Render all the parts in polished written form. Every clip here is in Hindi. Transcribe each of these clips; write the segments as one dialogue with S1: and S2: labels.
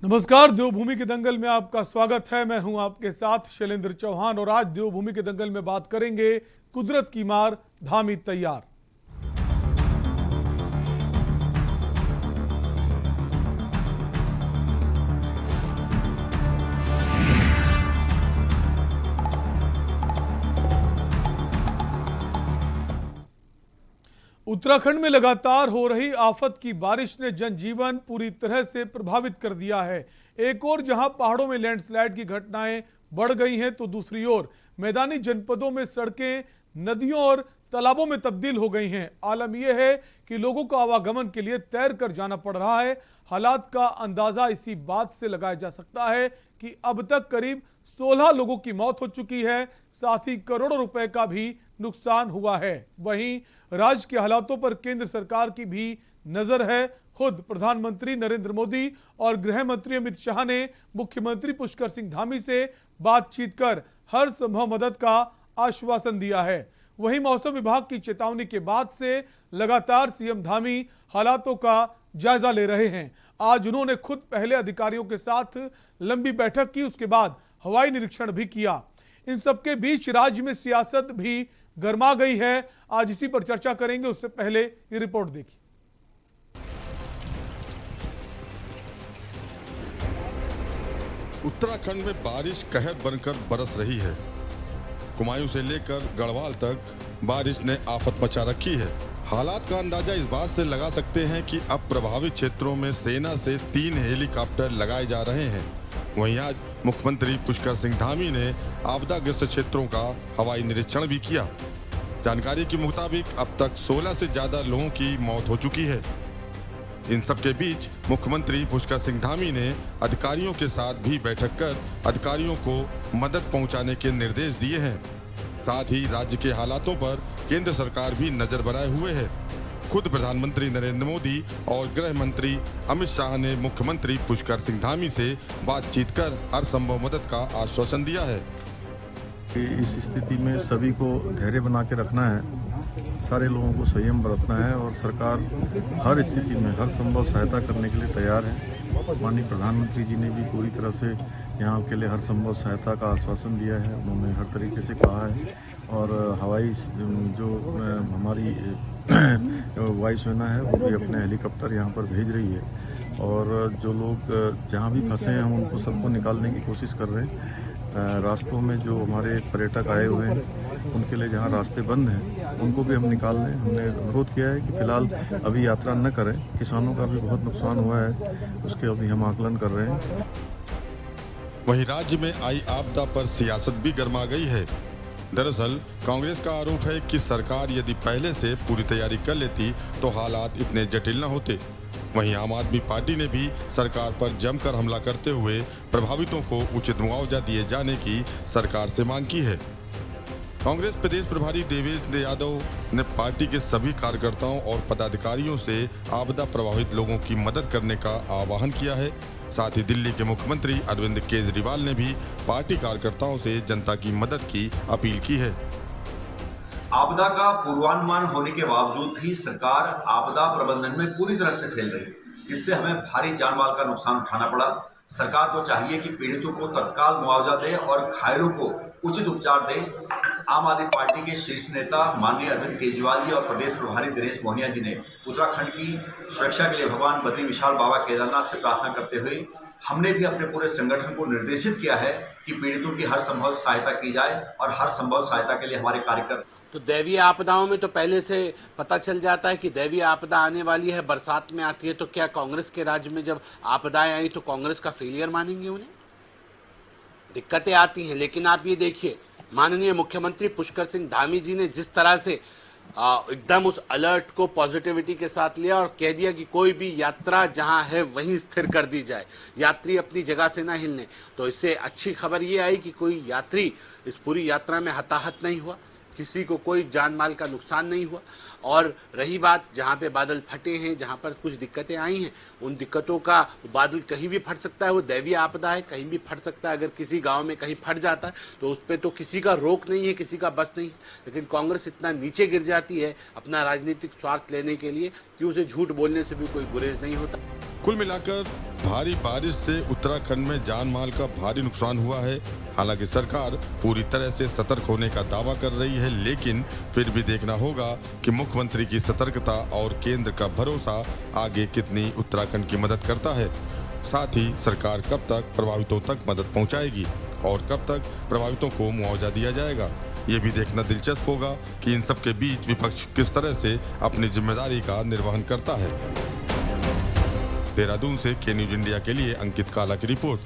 S1: नमस्कार, देवभूमि के दंगल में आपका स्वागत है। मैं हूं आपके साथ शैलेंद्र चौहान और आज देवभूमि के दंगल में बात करेंगे कुदरत की मार, धामी तैयार। उत्तराखंड में लगातार हो रही आफत की बारिश ने जनजीवन पूरी तरह से प्रभावित कर दिया है। एक ओर जहां पहाड़ों में लैंडस्लाइड की घटनाएं बढ़ गई हैं, तो दूसरी ओर मैदानी जनपदों में सड़कें नदियों और तालाबों में तब्दील हो गई हैं। आलम यह है कि लोगों को आवागमन के लिए तैर कर जाना पड़ रहा है। हालात का अंदाजा इसी बात से लगाया जा सकता है कि अब तक करीब 16 लोगों की मौत हो चुकी है, साथ ही करोड़ों रुपए का भी नुकसान हुआ है। वहीं राज्य के हालातों पर केंद्र सरकार की भी नजर है। खुद प्रधानमंत्री नरेंद्र मोदी और गृह मंत्री अमित शाह ने मुख्यमंत्री पुष्कर सिंह धामी से बातचीत कर हर संभव मदद का आश्वासन दिया है। वहीं मौसम विभाग की चेतावनी के बाद से लगातार सीएम धामी हालातों का जायजा ले रहे हैं। आज उन्होंने खुद पहले अधिकारियों के साथ लंबी बैठक की, उसके बाद हवाई निरीक्षण भी किया। इन सबके बीच राज्य में सियासत भी गर्मा गई है। आज इसी पर चर्चा करेंगे, उससे पहले ये रिपोर्ट देखिए।
S2: उत्तराखंड में बारिश कहर बनकर बरस रही है। कुमायूं से लेकर गढ़वाल तक बारिश ने आफत मचा रखी है। हालात का अंदाजा इस बात से लगा सकते हैं कि अब प्रभावित क्षेत्रों में सेना से 3 हेलीकॉप्टर लगाए जा रहे हैं। वहीं आज मुख्यमंत्री पुष्कर सिंह धामी ने आपदाग्रस्त क्षेत्रों का हवाई निरीक्षण भी किया। जानकारी के मुताबिक अब तक 16 से ज्यादा लोगों की मौत हो चुकी है। इन सब के बीच मुख्यमंत्री पुष्कर सिंह धामी ने अधिकारियों के साथ भी बैठक कर अधिकारियों को मदद पहुंचाने के निर्देश दिए हैं। साथ ही राज्य के हालातों पर केंद्र सरकार भी नजर बनाए हुए है। खुद प्रधानमंत्री नरेंद्र मोदी और गृह मंत्री अमित शाह ने मुख्यमंत्री पुष्कर सिंह धामी से बातचीत कर हर संभव मदद का आश्वासन दिया है।
S3: इस स्थिति में सभी को धैर्य बना के रखना है, सारे लोगों को संयम बरतना है और सरकार हर स्थिति में हर संभव सहायता करने के लिए तैयार है। माननीय प्रधानमंत्री जी ने भी पूरी तरह से यहाँ के लिए हर संभव सहायता का आश्वासन दिया है। उन्होंने हर तरीके से कहा है और हवाई जो हमारी वायुसेना है वो भी अपने हेलीकॉप्टर यहाँ पर भेज रही है और जो लोग जहाँ भी फंसे हैं हम उनको सबको निकालने की कोशिश कर रहे हैं। रास्तों में जो हमारे पर्यटक आए हुए हैं उनके लिए जहाँ रास्ते बंद हैं उनको भी हम निकाल रहे हैं। हमने अनुरोध किया है कि फिलहाल अभी यात्रा न करें। किसानों का भी बहुत नुकसान हुआ है, उसके अभी हम आकलन कर रहे हैं।
S2: वहीं राज्य में आई आपदा पर सियासत भी गर्मा गई है। दरअसल कांग्रेस का आरोप है कि सरकार यदि पहले से पूरी तैयारी कर लेती तो हालात इतने जटिल न होते। वहीं आम आदमी पार्टी ने भी सरकार पर जमकर हमला करते हुए प्रभावितों को उचित मुआवजा दिए जाने की सरकार से मांग की है। कांग्रेस प्रदेश प्रभारी देवेंद्र यादव ने पार्टी के सभी कार्यकर्ताओं और पदाधिकारियों से आपदा प्रभावित लोगों की मदद करने का आह्वान किया है। साथ ही दिल्ली के मुख्यमंत्री अरविंद केजरीवाल ने भी पार्टी कार्यकर्ताओं से जनता की मदद की अपील की है।
S4: आपदा का पूर्वानुमान होने के बावजूद भी सरकार आपदा प्रबंधन में पूरी तरह से फेल रही, जिससे हमें भारी जानमाल का नुकसान उठाना पड़ा। सरकार को चाहिए कि पीड़ितों को तत्काल मुआवजा दे और घायलों को उचित उपचार दे। आम आदमी पार्टी के शीर्ष नेता माननीय अरविंद केजरीवाल जी और प्रदेश प्रभारी दिनेश मोहनिया जी ने उत्तराखंड की सुरक्षा के लिए भगवान बद्री विशाल बाबा केदारनाथ से प्रार्थना करते हुए हमने भी अपने पूरे संगठन को निर्देशित किया है कि पीड़ितों की हर संभव सहायता की जाए और हर संभव सहायता के लिए हमारे कार्यकर्ता।
S5: तो दैवीय आपदाओं में तो पहले से पता चल जाता है कि दैवीय आपदा आने वाली है, बरसात में आती है। तो क्या कांग्रेस के राज्य में जब आपदाएं आई तो कांग्रेस का फेलियर मानेंगे? उन्हें दिक्कतें आती हैं। लेकिन आप ये देखिए, माननीय मुख्यमंत्री पुष्कर सिंह धामी जी ने जिस तरह से एकदम उस अलर्ट को पॉजिटिविटी के साथ लिया और कह दिया कि कोई भी यात्रा जहां है वहीं स्थिर कर दी जाए, यात्री अपनी जगह से ना हिलने। तो इससे अच्छी खबर ये आई कि कोई यात्री इस पूरी यात्रा में हताहत नहीं हुआ, किसी को कोई जान माल का नुकसान नहीं हुआ। और रही बात जहाँ पे बादल फटे हैं, जहाँ पर कुछ दिक्कतें आई हैं, उन दिक्कतों का बादल कहीं भी फट सकता है, वो दैवीय आपदा है, कहीं भी फट सकता है। अगर किसी गांव में कहीं फट जाता है तो उस पर तो किसी का रोक नहीं है, किसी का बस नहीं है। लेकिन कांग्रेस इतना नीचे गिर जाती है अपना राजनीतिक स्वार्थ लेने के लिए कि उसे झूठ बोलने से भी कोई गुरेज नहीं होता।
S2: कुल मिलाकर भारी बारिश से उत्तराखंड में जान माल का भारी नुकसान हुआ है। हालांकि सरकार पूरी तरह से सतर्क होने का दावा कर रही है, लेकिन फिर भी देखना होगा कि मुख्यमंत्री की सतर्कता और केंद्र का भरोसा आगे कितनी उत्तराखंड की मदद करता है। साथ ही सरकार कब तक प्रभावितों तक मदद पहुंचाएगी और कब तक प्रभावितों को मुआवजा दिया जाएगा, ये भी देखना दिलचस्प होगा कि इन सब के बीच विपक्ष किस तरह से अपनी जिम्मेदारी का निर्वहन करता है। देहरादून से के न्यूज इंडिया के लिए अंकित काला की रिपोर्ट।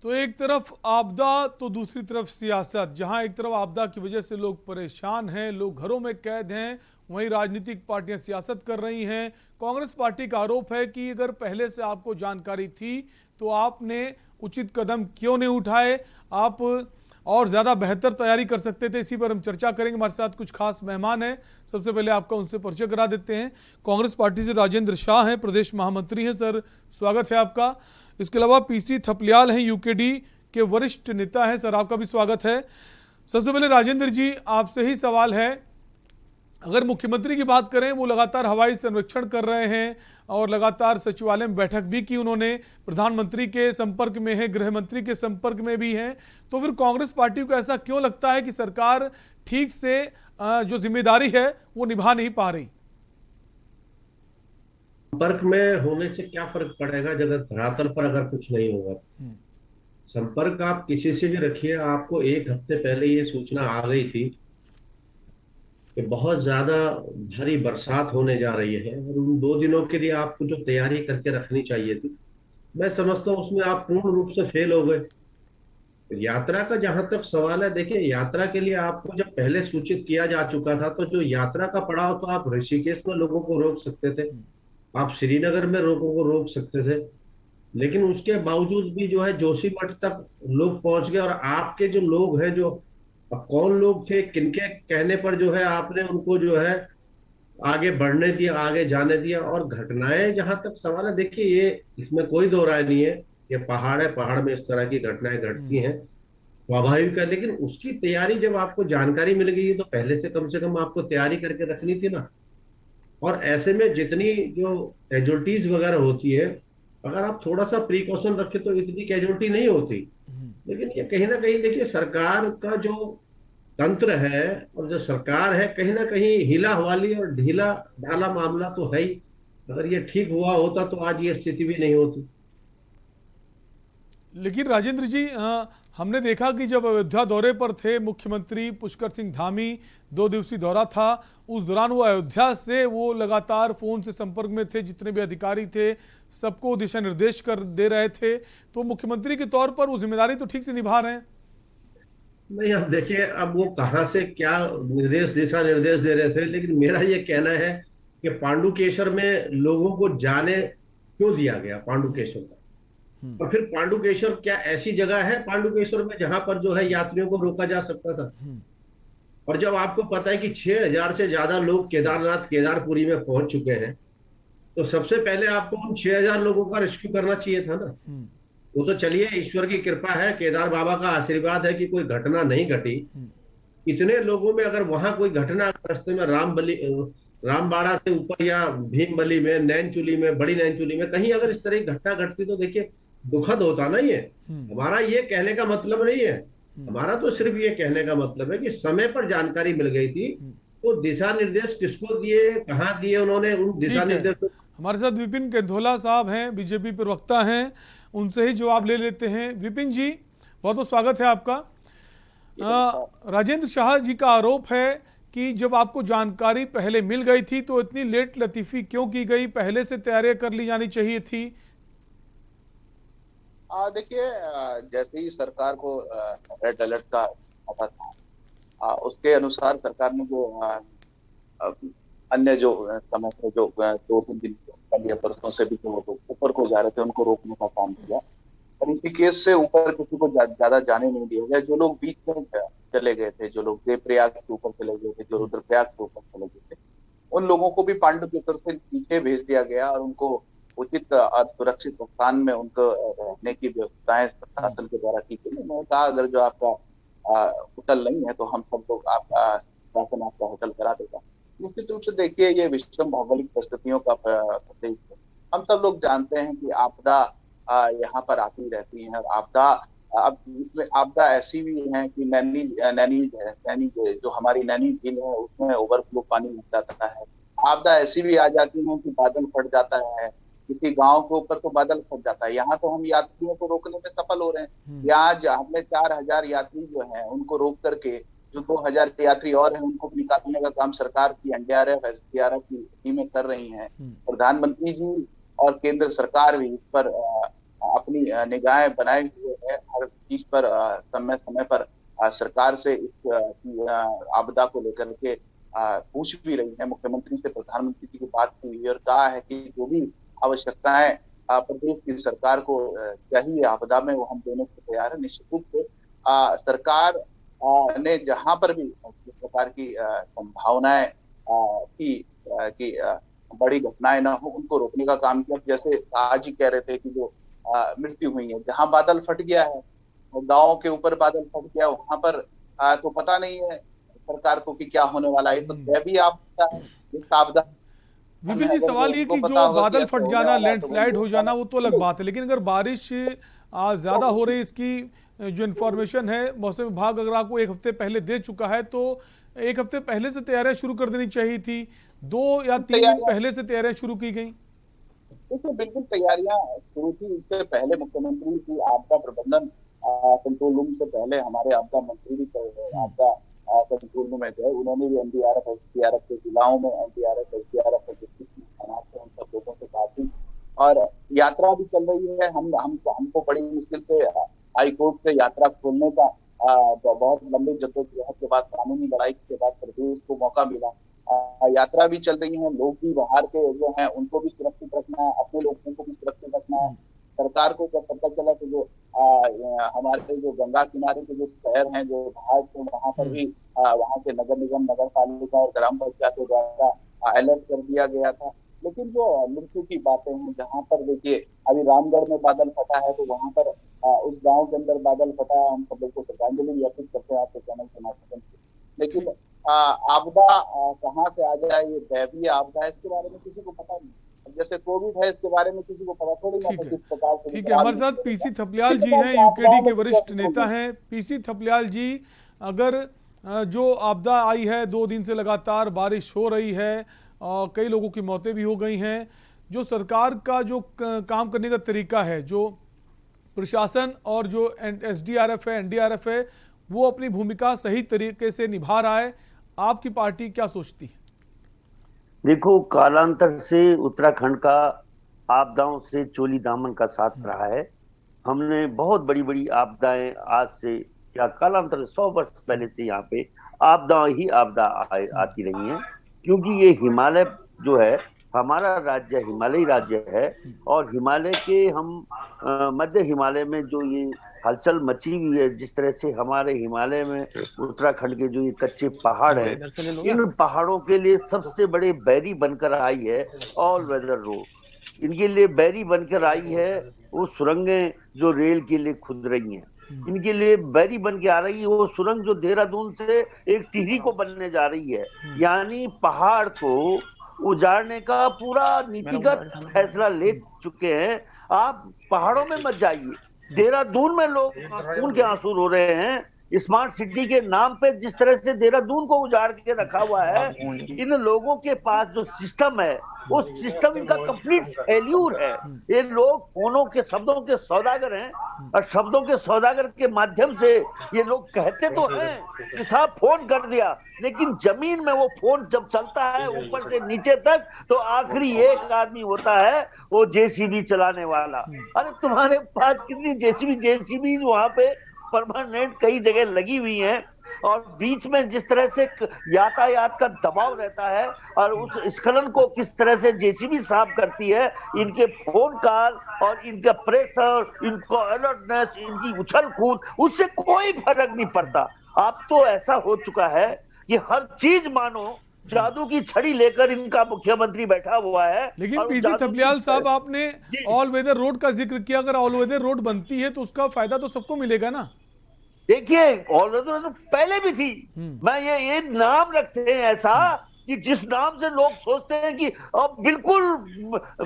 S1: तो एक तरफ आपदा तो दूसरी तरफ सियासत। जहां एक तरफ आपदा की वजह से लोग परेशान हैं, लोग घरों में कैद हैं, वहीं राजनीतिक पार्टियां सियासत कर रही हैं। कांग्रेस पार्टी का आरोप है कि अगर पहले से आपको जानकारी थी तो आपने उचित कदम क्यों नहीं उठाए, आप और ज़्यादा बेहतर तैयारी कर सकते थे। इसी पर हम चर्चा करेंगे। हमारे साथ कुछ खास मेहमान हैं, सबसे पहले आपका उनसे परिचय करा देते हैं। कांग्रेस पार्टी से राजेंद्र शाह हैं, प्रदेश महामंत्री हैं। सर, स्वागत है आपका। इसके अलावा पीसी थपलियाल हैं, यूकेडी के वरिष्ठ नेता हैं। सर, आपका भी स्वागत है। सबसे पहले राजेंद्र जी, आपसे ही सवाल है, अगर मुख्यमंत्री की बात करें, वो लगातार हवाई सर्वेक्षण कर रहे हैं और लगातार सचिवालय में बैठक भी की उन्होंने, प्रधानमंत्री के संपर्क में है, गृह मंत्री के संपर्क में भी हैं, तो फिर कांग्रेस पार्टी को ऐसा क्यों लगता है कि सरकार ठीक से जो जिम्मेदारी है वो निभा नहीं पा रही?
S6: संपर्क में होने से क्या फर्क पड़ेगा जब धरातल पर अगर कुछ नहीं होगा। संपर्क आप किसी से भी रखिए, आपको एक हफ्ते पहले ये सूचना आ गई थी कि बहुत ज्यादा भारी बरसात होने जा रही है और उन 2 दिनों के लिए आपको जो तैयारी करके रखनी चाहिए थी, मैं समझता हूँ उसमें आप पूर्ण रूप से फेल हो गए। यात्रा का जहां तक सवाल है, देखिए, यात्रा के लिए आपको जब पहले सूचित किया जा चुका था तो जो यात्रा का पड़ाव, तो आप ऋषिकेश में लोगों को रोक सकते थे, आप श्रीनगर में लोगों को रोक सकते थे, लेकिन उसके बावजूद भी जो है जोशीमठ तक लोग पहुंच गए। और आपके जो लोग हैं, जो अब कौन लोग थे, किनके कहने पर जो है आपने उनको जो है आगे बढ़ने दिया, आगे जाने दिया। और घटनाएं जहां तक सवाल है, देखिए, ये इसमें कोई दो राय नहीं है, ये पहाड़ है, पहाड़ में इस तरह की घटनाएं घटती हैं, स्वाभाविक है। लेकिन उसकी तैयारी जब आपको जानकारी मिल गई है तो पहले से कम आपको तैयारी करके रखनी थी ना। और ऐसे में जितनी जो कैजुअलिटीज वगैरह होती है, अगर आप थोड़ा सा प्रिकॉशन रखें तो इतनी कैजुअलिटी नहीं होती। लेकिन ये कहीं ना कहीं, देखिए, सरकार का जो तंत्र है और जो सरकार है, कहीं ना कहीं हिला हवाली और ढीला ढाला मामला तो है ही। अगर ये ठीक हुआ होता तो आज ये स्थिति भी नहीं होती।
S1: लेकिन राजेंद्र जी, हमने देखा कि जब अयोध्या दौरे पर थे मुख्यमंत्री पुष्कर सिंह धामी, 2 दिवसीय दौरा था, उस दौरान वो अयोध्या से वो लगातार फोन से संपर्क में थे, जितने भी अधिकारी थे सबको दिशा निर्देश कर दे रहे थे। तो मुख्यमंत्री के तौर पर वो जिम्मेदारी तो ठीक से निभा रहे हैं।
S6: नहीं, अब देखिए, अब वो कहाँ से क्या निर्देश, दिशा निर्देश दे रहे थे, लेकिन मेरा ये कहना है कि पांडुकेश्वर में लोगों को जाने क्यों दिया गया, पांडुकेश्वर का। और फिर पांडुकेश्वर क्या ऐसी जगह है पांडुकेश्वर में जहां पर जो है यात्रियों को रोका जा सकता था? और जब आपको पता है कि 6000 से ज्यादा लोग केदारनाथ, केदारपुरी में पहुंच चुके हैं, तो सबसे पहले आपको उन 6000 लोगों का रेस्क्यू करना चाहिए था ना। वो तो चलिए, ईश्वर की कृपा है, केदार बाबा का आशीर्वाद है कि कोई घटना नहीं घटी। इतने लोगों में अगर वहां कोई घटना रास्ते में रामबाड़ा से ऊपर या भीमबली में, नैनचुली में, बड़ी नैनचुली में कहीं अगर इस तरह की घटना घटती तो देखिए दुखद होता ना। ये हमारा ये कहने का मतलब नहीं है, हमारा तो सिर्फ ये कहने का मतलब है कि समय पर जानकारी मिल गई थी, तो दिशा निर्देश किसको दिए, कहाँ दिए उन्होंने, उन दिशा निर्देश।
S1: हमारे साथ विपिन केंधोला साहब हैं, बीजेपी प्रवक्ता हैं, उनसे ही जवाब ले लेते हैं। विपिन जी, बहुत बहुत स्वागत है आपका। राजेंद्र शाह जी का आरोप है कि जब आपको जानकारी पहले मिल गई थी तो इतनी लेट लतीफी क्यों की गई, पहले से तैयारियां कर ली जानी चाहिए थी।
S7: देखिए, जैसे ही सरकार को रेड अलर्ट का पता था, उसके अनुसार सरकार ने जो अन्य जो समय से जो 2-3 दिन पहले परसों से भी जो ऊपर को जा रहे थे उनको रोकने का काम किया। और इसी केस से ऊपर किसी को ज्यादा जाने नहीं दिया गया। जो लोग बीच में चले गए थे, जो लोग देवप्रयाग के ऊपर चले गए थे, जो रुद्रप्रयाग के ऊपर चले गए थे, उन लोगों को भी पांडुकेश्वर से नीचे भेज दिया गया और उनको उचित और सुरक्षित स्थान में उनको रहने की व्यवस्थाएं प्रशासन के द्वारा की गई। उन्होंने कहा, अगर जो आपका होटल नहीं है तो हम सब लोग आपका शासन आपका होटल करा देगा। निश्चित रूप से देखिए, ये विषम भौगोलिक परिस्थितियों का प्रदेश है। हम सब लोग जानते हैं कि आपदा यहाँ पर आती रहती है, और आपदा अब इसमें आपदा ऐसी भी है कि नैनी नैनी नैनी जो हमारी नैनी झील है उसमें ओवरफ्लो पानी हो जाता है। आपदा ऐसी भी आ जाती है कि बादल फट जाता है, किसी गांव के ऊपर तो बादल फट जाता है। यहाँ तो हम यात्रियों को रोकने में सफल हो रहे हैं। यहाँ हमने 4,000 यात्री जो हैं उनको रोक करके जो 2,000 यात्री और हैं उनको निकालने का काम सरकार की एनडीआरएफ एसडीआरएफ की टीमें कर रही हैं। प्रधानमंत्री जी और केंद्र सरकार भी इस पर अपनी निगाहें बनाए हुए है। हर चीज पर समय समय पर सरकार से इस आपदा को लेकर के पूछ भी रही है। मुख्यमंत्री से प्रधानमंत्री जी की बात हुई और कहा है कि जो भी आवश्यकताएं प्रदेश की सरकार को चाहिए आपदा में, वो हम देने को तैयार है। निश्चित रूप से सरकार ने जहां पर भी इस प्रकार की संभावनाएं की बड़ी घटनाएं ना हो, उनको रोकने का काम किया। जैसे आज ही कह रहे थे कि जो मृत्यु हुई है, जहां बादल फट गया है, गाँव के ऊपर बादल फट गया, वहां पर तो पता नहीं है सरकार को कि क्या होने वाला है। तो दैवीय आपदा है, इस आपदा
S1: विपिन जी, सवाल ये कि जो बादल फट जाना, लैंडस्लाइड हो जाना, वो तो अलग बात है, लेकिन अगर बारिश ज्यादा हो रही, इसकी जो इन्फॉर्मेशन है मौसम विभाग अगर आपको एक हफ्ते पहले दे चुका है, तो एक हफ्ते पहले से तैयारियां शुरू कर देनी चाहिए थी। 2 या 3 दिन पहले से तैयारियां शुरू की गई।
S7: देखिए, बिल्कुल तैयारियां शुरू थी। इससे पहले मुख्यमंत्री की आपदा प्रबंधन कंट्रोल रूम से पहले हमारे आपदा मंत्री भी आपदा कंट्रोल रूम में गए। उन्होंने भी एनडीआरएफ एसडीआरएफ के जिलाओं में एनडीआरएफ एसडीआरएफ उन सब लोगों से बात की, और यात्रा भी चल रही है। हमको बड़ी मुश्किल से हाई कोर्ट से यात्रा खोलने का बहुत लंबे जद्दोजहद के बाद, कानूनी लड़ाई के बाद प्रदेश को मौका मिला। यात्रा भी चल रही है। लोग भी बाहर के जो हैं उनको भी सुरक्षित रखना है, अपने लोगों को भी सुरक्षित रखना है। सरकार को जब पता चला कि जो हमारे जो गंगा किनारे के जो शहर हैं, जो घाट, तो वहां पर भी वहां के नगर निगम, नगर पालिका और ग्राम पंचायत के द्वारा अलर्ट कर दिया गया था। लेकिन जो मृत्यु की बातें हैं, जहाँ पर देखिए अभी रामगढ़ में बादल फटा है, तो वहां पर उस गांव के अंदर बादल फटा है। हम सब लोग को श्रद्धांजलि भी अर्पित करते हैं आपके चैनल के माध्यम से। लेकिन आपदा कहाँ से आ जाए, ये दैवीय आपदा है, इसके बारे में किसी को पता नहीं। जैसे कोविड है, इसके बारे में किसी को पता थोड़ी ना किस प्रकार से।
S1: ठीक है, हमारे साथ पीसी थपलियाल जी हैं, यूकेडी के वरिष्ठ नेता हैं। पीसी थपलियाल जी, अगर जो आपदा आई है, 2 दिन से लगातार बारिश हो रही है, कई लोगों की मौतें भी हो गई हैं, जो सरकार का जो काम करने का तरीका है, जो प्रशासन और जो एसडीआरएफ है, एनडीआरएफ है, वो अपनी भूमिका सही तरीके से निभा रहा है, आपकी पार्टी क्या सोचती है?
S8: देखो, कालांतर से उत्तराखंड का आपदाओं से चोली दामन का साथ रहा है। हमने बहुत बड़ी बड़ी आपदाएं आज से या कालांतर 100 वर्ष पहले से यहाँ पे आपदा ही आपदा आती रही हैं, क्योंकि ये हिमालय जो है, हमारा राज्य हिमालयी राज्य है, और हिमालय के हम मध्य हिमालय में जो ये हलचल मची हुई है, जिस तरह से हमारे हिमालय में उत्तराखंड के जो ये कच्चे पहाड़ हैं, इन पहाड़ों के लिए सबसे बड़े बैरी बनकर आई है ऑल वेदर रोड। इनके लिए बैरी बनकर आई है वो सुरंगें जो रेल के लिए खुद रही हैं। इनके लिए बैरी बन के आ रही है वो सुरंग जो देहरादून से एक टिहरी को बनने जा रही है। यानी पहाड़ को उजाड़ने का पूरा नीतिगत फैसला ले चुके हैं। आप पहाड़ों में मत जाइए। देहरादून में लोग खून के आंसू रो रहे हैं। स्मार्ट सिटी के नाम पे जिस तरह से देहरादून को उजाड़ के रखा हुआ है, इन लोगों के पास जो सिस्टम है वो सिस्टम इनका कंप्लीट फेल्यूर है। ये लोग फोनों के शब्दों के सौदागर हैं, और शब्दों के सौदागर के माध्यम से ये लोग कहते तो हैं कि साहब फोन कर दिया, लेकिन जमीन में वो फोन जब चलता है ऊपर से नीचे तक, तो आखिरी एक आदमी होता है वो जेसीबी चलाने वाला। अरे तुम्हारे पास कितनी जेसीबी वहां पे परमानेंट कई जगह लगी हुई हैं, और बीच में जिस तरह से यातायात का दबाव रहता है, और उस स्खलन को किस तरह से जेसीबी साफ करती है, इनके फोन कॉल और इनका प्रेशर, इनको अलर्टनेस, इनकी उछल कूद, उससे कोई फर्क नहीं पड़ता। अब तो ऐसा हो चुका है कि हर चीज मानो जादू की छड़ी लेकर इनका मुख्यमंत्री बैठा हुआ है।
S1: लेकिन पीसी थपलियाल साहब, आपने ऑल वेदर रोड का जिक्र किया। अगर ऑल वेदर रोड बनती है तो उसका फायदा तो सबको मिलेगा ना।
S8: देखिए, ऑल वेदर रोड पहले भी थी। मैं ये नाम रखते हैं ऐसा कि जिस नाम से लोग सोचते हैं कि अब बिल्कुल,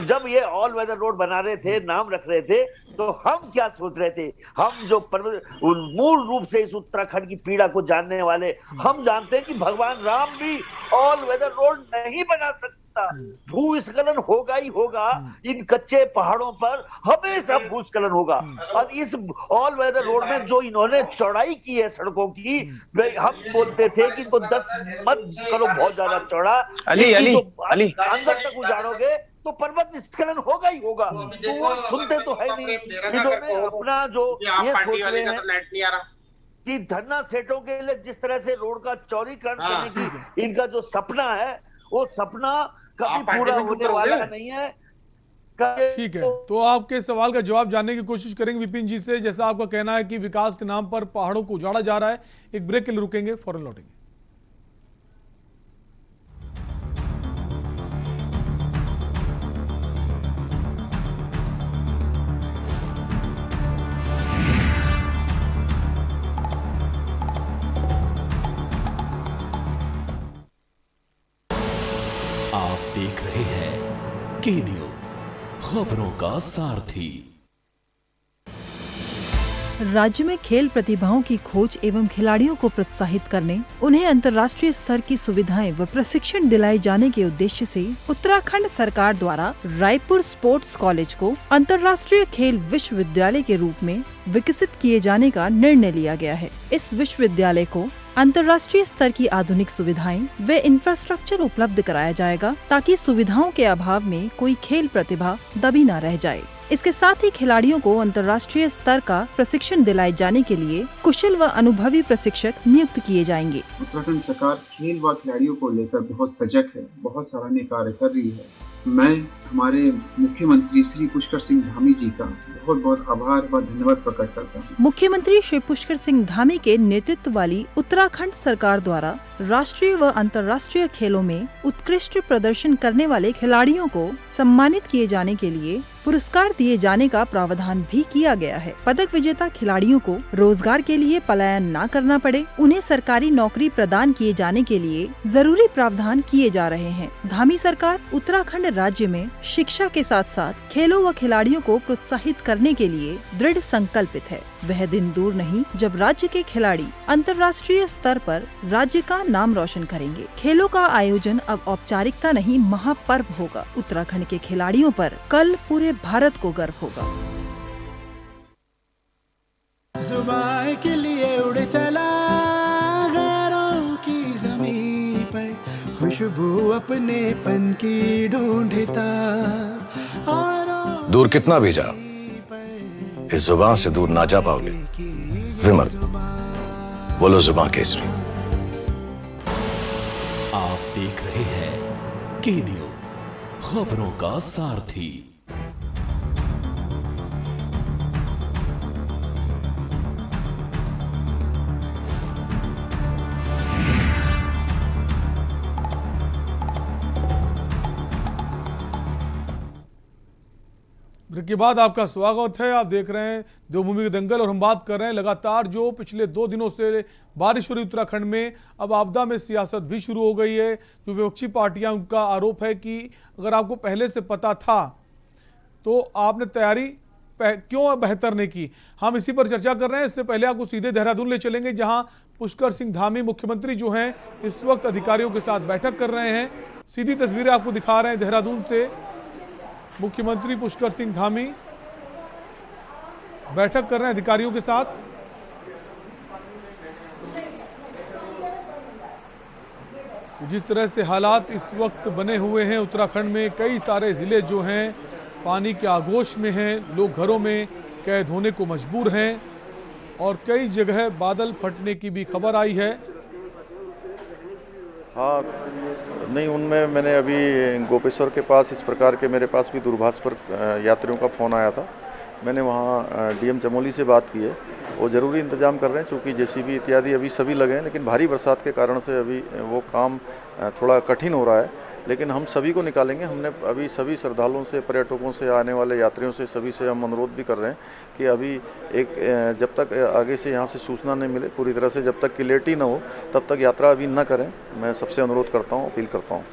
S8: जब ये ऑल वेदर रोड बना रहे थे, नाम रख रहे थे, तो हम क्या सोच रहे थे? हम जो मूल रूप से इस उत्तराखंड की पीड़ा को जानने वाले, हम जानते हैं कि भगवान राम भी ऑल वेदर रोड नहीं बना सकता। भूस्खलन होगा ही होगा, इन कच्चे पहाड़ों पर हमेशा भूस्खलन होगा। और इस ऑल वेदर रोड में जो इन्होंने चौड़ाई की है सड़कों की, हम बोलते थे कि इनको 10 मत करो बहुत ज्यादा चौड़ा,
S9: अली
S8: अंदर तक उजाड़ोगे तो पर्वत स्खलन होगा ही होगा। तो वो सुनते तो है नहीं। इन्होंने अपना जो ये सोच रहे हैं कि धन्ना सेठों के लिए जिस तरह से रोड का चौड़ीकरण करने की इनका जो सपना है, वो सपना कभी पूरा होने वाला नहीं है।
S1: ठीक है, तो आपके सवाल का जवाब जानने की कोशिश करेंगे विपिन जी से। जैसा आपका कहना है कि विकास के नाम पर पहाड़ों को उजाड़ा जा रहा है, एक ब्रेक के लिए रुकेंगे, फौरन लौटेंगे।
S10: आप देख रहे हैं के न्यूज, खबरों का सारथी।
S11: राज्य में खेल प्रतिभाओं की खोज एवं खिलाड़ियों को प्रोत्साहित करने, उन्हें अंतर्राष्ट्रीय स्तर की सुविधाएं व प्रशिक्षण दिलाए जाने के उद्देश्य से उत्तराखंड सरकार द्वारा रायपुर स्पोर्ट्स कॉलेज को अंतर्राष्ट्रीय खेल विश्वविद्यालय के रूप में विकसित किए जाने का निर्णय लिया गया है। इस विश्वविद्यालय को अंतर्राष्ट्रीय स्तर की आधुनिक सुविधाएं व इंफ्रास्ट्रक्चर उपलब्ध कराया जाएगा, ताकि सुविधाओं के अभाव में कोई खेल प्रतिभा दबी न रह जाए। इसके साथ ही खिलाड़ियों को अंतर्राष्ट्रीय स्तर का प्रशिक्षण दिलाए जाने के लिए कुशल व अनुभवी प्रशिक्षक नियुक्त किए जाएंगे।
S12: उत्तराखंड सरकार खेल व खिलाड़ियों को लेकर बहुत सजग है, बहुत सराहनीय कार्य कर रही है। मैं हमारे मुख्यमंत्री श्री पुष्कर सिंह धामी जी का बहुत बहुत आभार व धन्यवाद प्रकट करता हूँ।
S11: मुख्यमंत्री श्री पुष्कर सिंह धामी के नेतृत्व वाली उत्तराखंड सरकार द्वारा राष्ट्रीय व अंतर्राष्ट्रीय खेलों में उत्कृष्ट प्रदर्शन करने वाले खिलाड़ियों को सम्मानित किए जाने के लिए पुरस्कार दिए जाने का प्रावधान भी किया गया है। पदक विजेता खिलाड़ियों को रोजगार के लिए पलायन न करना पड़े, उन्हें सरकारी नौकरी प्रदान किए जाने के लिए जरूरी प्रावधान किए जा रहे हैं। धामी सरकार उत्तराखंड राज्य में शिक्षा के साथ साथ खेलों व खिलाड़ियों को प्रोत्साहित करने के लिए दृढ़ संकल्पित है। वह दिन दूर नहीं जब राज्य के खिलाड़ी अंतर्राष्ट्रीय स्तर पर राज्य का नाम रोशन करेंगे। खेलों का आयोजन अब औपचारिकता नहीं, महापर्व होगा। उत्तराखंड के खिलाड़ियों पर कल पूरे भारत को गर्व होगा।
S13: जुबान के लिए उड़ चला गैरों की ज़मीं पर, खुशबू अपने पन की ढूंढता।
S14: दूर कितना भी जाओ, इस जुबान से दूर ना जा पाओगे। विमल, बोलो जुबान केसरी।
S10: आप देख रहे हैं के न्यूज, खबरों का सारथी।
S1: ब्रेक के बाद आपका स्वागत है। आप देख रहे हैं देवभूमि के दंगल और हम बात कर रहे हैं लगातार जो पिछले 2 दिनों से बारिश हो रही उत्तराखंड में, अब आपदा में सियासत भी शुरू हो गई है। जो विपक्षी पार्टियां, उनका आरोप है कि अगर आपको पहले से पता था तो आपने तैयारी क्यों बेहतर नहीं की। हम इसी पर चर्चा कर रहे हैं। इससे पहले आपको सीधे देहरादून ले चलेंगे, जहां पुष्कर सिंह धामी मुख्यमंत्री जो हैं इस वक्त अधिकारियों के साथ बैठक कर रहे हैं। सीधी तस्वीरें आपको दिखा रहे हैं देहरादून से। मुख्यमंत्री पुष्कर सिंह धामी बैठक कर रहे हैं अधिकारियों के साथ। जिस तरह से हालात इस वक्त बने हुए हैं उत्तराखंड में, कई सारे जिले जो हैं पानी के आगोश में हैं, लोग घरों में कैद होने को मजबूर हैं और कई जगह बादल फटने की भी खबर आई है।
S3: हाँ, नहीं, उनमें मैंने अभी गोपेश्वर के पास इस प्रकार के मेरे पास भी दूरभाष पर यात्रियों का फ़ोन आया था मैंने वहाँ डीएम चमोली से बात की है, वो ज़रूरी इंतजाम कर रहे हैं, क्योंकि जेसीबी इत्यादि अभी सभी लगे हैं, लेकिन भारी बरसात के कारण से अभी वो काम थोड़ा कठिन हो रहा है, लेकिन हम सभी को निकालेंगे। हमने अभी सभी श्रद्धालुओं से, पर्यटकों से, आने वाले यात्रियों से, सभी से हम अनुरोध भी कर रहे हैं कि अभी जब तक आगे से यहाँ से सूचना नहीं मिले पूरी तरह से, जब तक क्लियरिटी ना हो, तब तक यात्रा अभी न करें। मैं सबसे अनुरोध करता हूँ, अपील करता हूँ।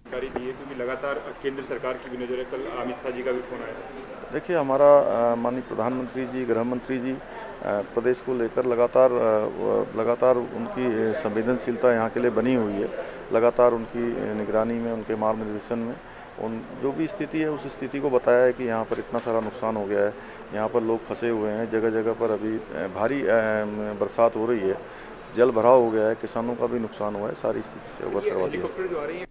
S9: जानकारी दी है, क्योंकि लगातार केंद्र सरकार की भी नजर है। कल अमित शाह जी का भी फोन आया।
S3: देखिए, हमारा माननीय प्रधानमंत्री जी, गृह मंत्री जी प्रदेश को लेकर लगातार उनकी संवेदनशीलता यहाँ के लिए बनी हुई है। लगातार उनकी निगरानी में, उनके मार्गदर्शन में उन जो भी स्थिति है, उस स्थिति को बताया है कि यहाँ पर इतना सारा नुकसान हो गया है, यहाँ पर लोग फंसे हुए हैं, जगह जगह पर अभी भारी बरसात हो रही है, जल भराव हो गया है, किसानों का भी नुकसान हुआ है। सारी स्थिति से अवगत करवा दिया।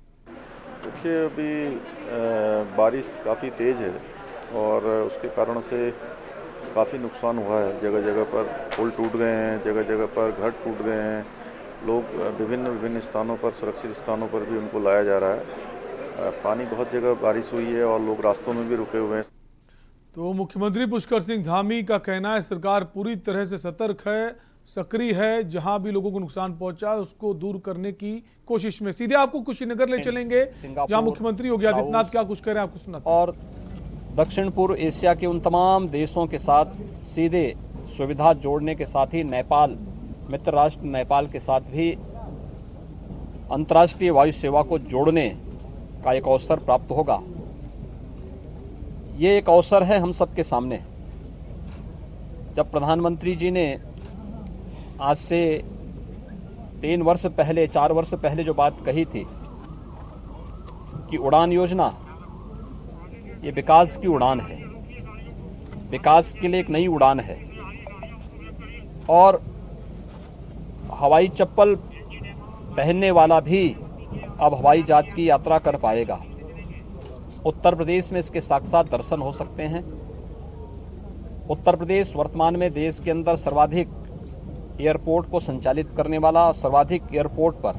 S3: देखिए, अभी बारिश काफ़ी तेज़ है और उसके कारण से काफ़ी नुकसान हुआ है। जगह जगह पर पुल टूट गए हैं, जगह जगह पर घर टूट गए हैं। लोग विभिन्न स्थानों पर, सुरक्षित स्थानों पर भी उनको लाया जा रहा है। पानी बहुत जगह बारिश हुई है और लोग रास्तों में भी रुके हुए हैं।
S1: तो मुख्यमंत्री पुष्कर सिंह धामी का कहना है, सरकार पूरी तरह से सतर्क है, सक्रिय है, जहां भी लोगों को नुकसान पहुंचा उसको दूर करने की कोशिश में। सीधे आपको कुशीनगर ले चलेंगे, जहां मुख्यमंत्री योगी आदित्यनाथ क्या कुछ कह रहे हैं, आपको सुनाते हैं।
S15: और दक्षिण पूर्व एशिया के उन तमाम देशों के साथ सीधे सुविधा जोड़ने के साथ ही नेपाल, मित्र राष्ट्र नेपाल के साथ भी अंतर्राष्ट्रीय वायु सेवा को जोड़ने का एक अवसर प्राप्त होगा। ये एक अवसर है हम सबके सामने। जब प्रधानमंत्री जी ने आज से 3 वर्ष पहले, 4 वर्ष पहले जो बात कही थी कि उड़ान योजना ये विकास की उड़ान है, विकास के लिए एक नई उड़ान है, और हवाई चप्पल पहनने वाला भी अब हवाई जहाज की यात्रा कर पाएगा। उत्तर प्रदेश में इसके साक्षात दर्शन हो सकते हैं। उत्तर प्रदेश वर्तमान में देश के अंदर सर्वाधिक एयरपोर्ट को संचालित करने वाला, सर्वाधिक एयरपोर्ट पर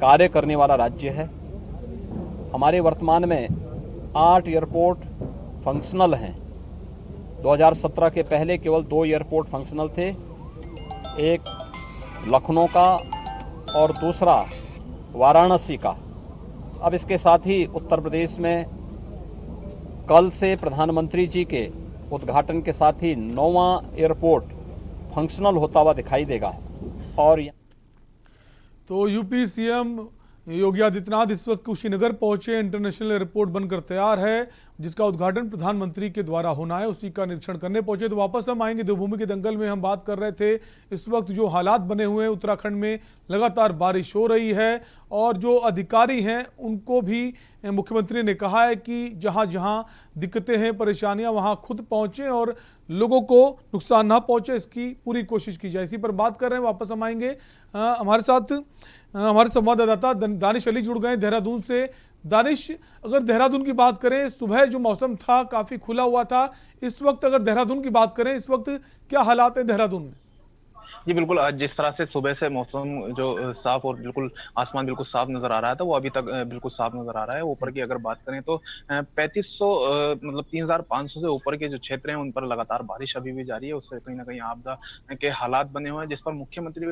S15: कार्य करने वाला राज्य है। हमारे वर्तमान में 8 एयरपोर्ट फंक्शनल हैं। 2017 के पहले केवल 2 एयरपोर्ट फंक्शनल थे, एक लखनऊ का और दूसरा वाराणसी का। अब इसके साथ ही उत्तर प्रदेश में कल से प्रधानमंत्री जी के उद्घाटन के साथ ही 9वां एयरपोर्ट फंक्शनल होता हुआ दिखाई देगा। और
S1: तो यूपी सीएम योगी आदित्यनाथ इस वक्त कुशीनगर पहुंचे। इंटरनेशनल एयरपोर्ट बनकर तैयार है, जिसका उद्घाटन प्रधानमंत्री के द्वारा होना है, उसी का निरीक्षण करने पहुंचे। तो वापस हम आएंगे। देवभूमि के दंगल में हम बात कर रहे थे, इस वक्त जो हालात बने हुए हैं उत्तराखंड में, लगातार बारिश हो रही है और जो अधिकारी हैं उनको भी मुख्यमंत्री ने कहा है कि जहां जहां दिक्कतें हैं, परेशानियां, वहां खुद पहुंचे और लोगों को नुकसान ना पहुंचे, इसकी पूरी कोशिश की जाए। इसी पर बात कर रहे हैं। वापस हम आएंगे। हमारे साथ हमारे संवाददाता दानिश अली जुड़ गए देहरादून से। दानिश, अगर देहरादून की बात करें, सुबह जो मौसम था काफी खुला हुआ था, इस वक्त अगर देहरादून की बात करें, इस वक्त क्या हालात है देहरादून में?
S16: जी बिल्कुल, जिस तरह से सुबह से मौसम जो साफ और बिल्कुल आसमान बिल्कुल साफ नजर आ रहा था, वो अभी तक बिल्कुल साफ नजर आ रहा है। ऊपर की अगर बात करें तो 3500 मतलब 3500 से ऊपर के जो क्षेत्र हैं उन पर लगातार बारिश अभी भी जारी है। उससे कहीं ना कहीं आपदा के हालात बने हुए हैं, जिस पर मुख्यमंत्री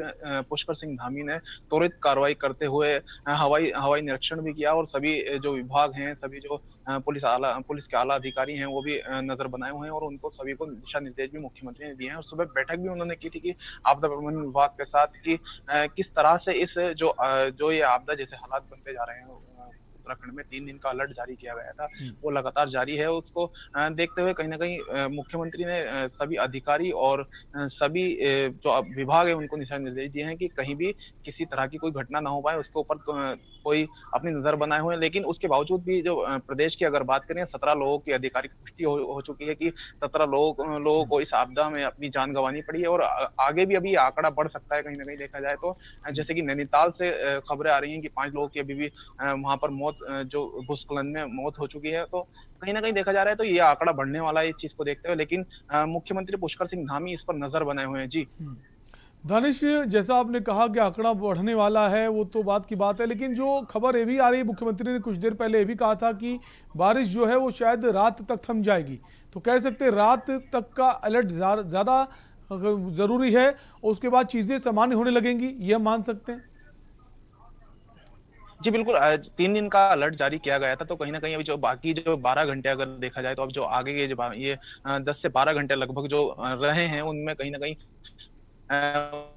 S16: पुष्कर सिंह धामी ने त्वरित कार्रवाई करते हुए हवाई निरीक्षण भी किया और सभी जो विभाग हैं, सभी जो पुलिस के आला अधिकारी हैं, वो भी नजर बनाए हुए हैं और उनको सभी को दिशा निर्देश भी मुख्यमंत्री ने दिए हैं। और सुबह बैठक भी उन्होंने की थी कि आपदा प्रबंधन विभाग के साथ कि किस तरह से इस जो ये आपदा जैसे हालात बनते जा रहे हैं, उत्तराखंड में 3 दिन का अलर्ट जारी किया गया था, वो लगातार जारी है। उसको देखते हुए कहीं ना कहीं मुख्यमंत्री ने सभी अधिकारी और सभी जो विभाग है उनको दिशा निर्देश दिए हैं कि कहीं भी किसी तरह की कोई घटना ना हो पाए, उसके ऊपर कोई अपनी नजर बनाए हुए हैं। लेकिन उसके बावजूद भी जो प्रदेश की अगर बात करें, 17 लोगों की आधिकारिक पुष्टि हो चुकी है कि 17 लोगों को इस आपदा में अपनी जान गंवानी पड़ी है और आगे भी अभी आंकड़ा बढ़ सकता है। कहीं ना कहीं देखा जाए तो जैसे कि नैनीताल से खबरें आ रही हैं कि 5 लोगों की अभी भी वहां पर मौत, जो भूस्खलन में मौत हो चुकी है। तो कहीं ना कहीं देखा जा रहा है तो ये आंकड़ा बढ़ने वाला है इस चीज को देखते हुए। लेकिन मुख्यमंत्री पुष्कर सिंह धामी इस पर नजर बनाए हुए हैं। जी
S1: दानिश, जैसा आपने कहा कि आंकड़ा बढ़ने वाला है, वो तो बात की बात है, लेकिन जो खबर ये भी आ रही है, मुख्यमंत्री ने कुछ देर पहले ये भी कहा था कि बारिश जो है वो शायद रात तक थम जाएगी। तो कह सकते हैं रात तक का अलर्ट ज़्यादा ज़रूरी है, और उसके बाद चीज़ें सामान्य होने लगेंगी, ये हम मान सकते हैं।
S16: जी बिल्कुल, 3 दिन का अलर्ट जारी किया गया था, तो कहीं ना कहीं अभी जो बाकी जो 12 घंटे अगर देखा जाए, तो अब जो आगे के जो ये 10 से 12 घंटे लगभग जो रहे हैं, उनमें कहीं ना कहीं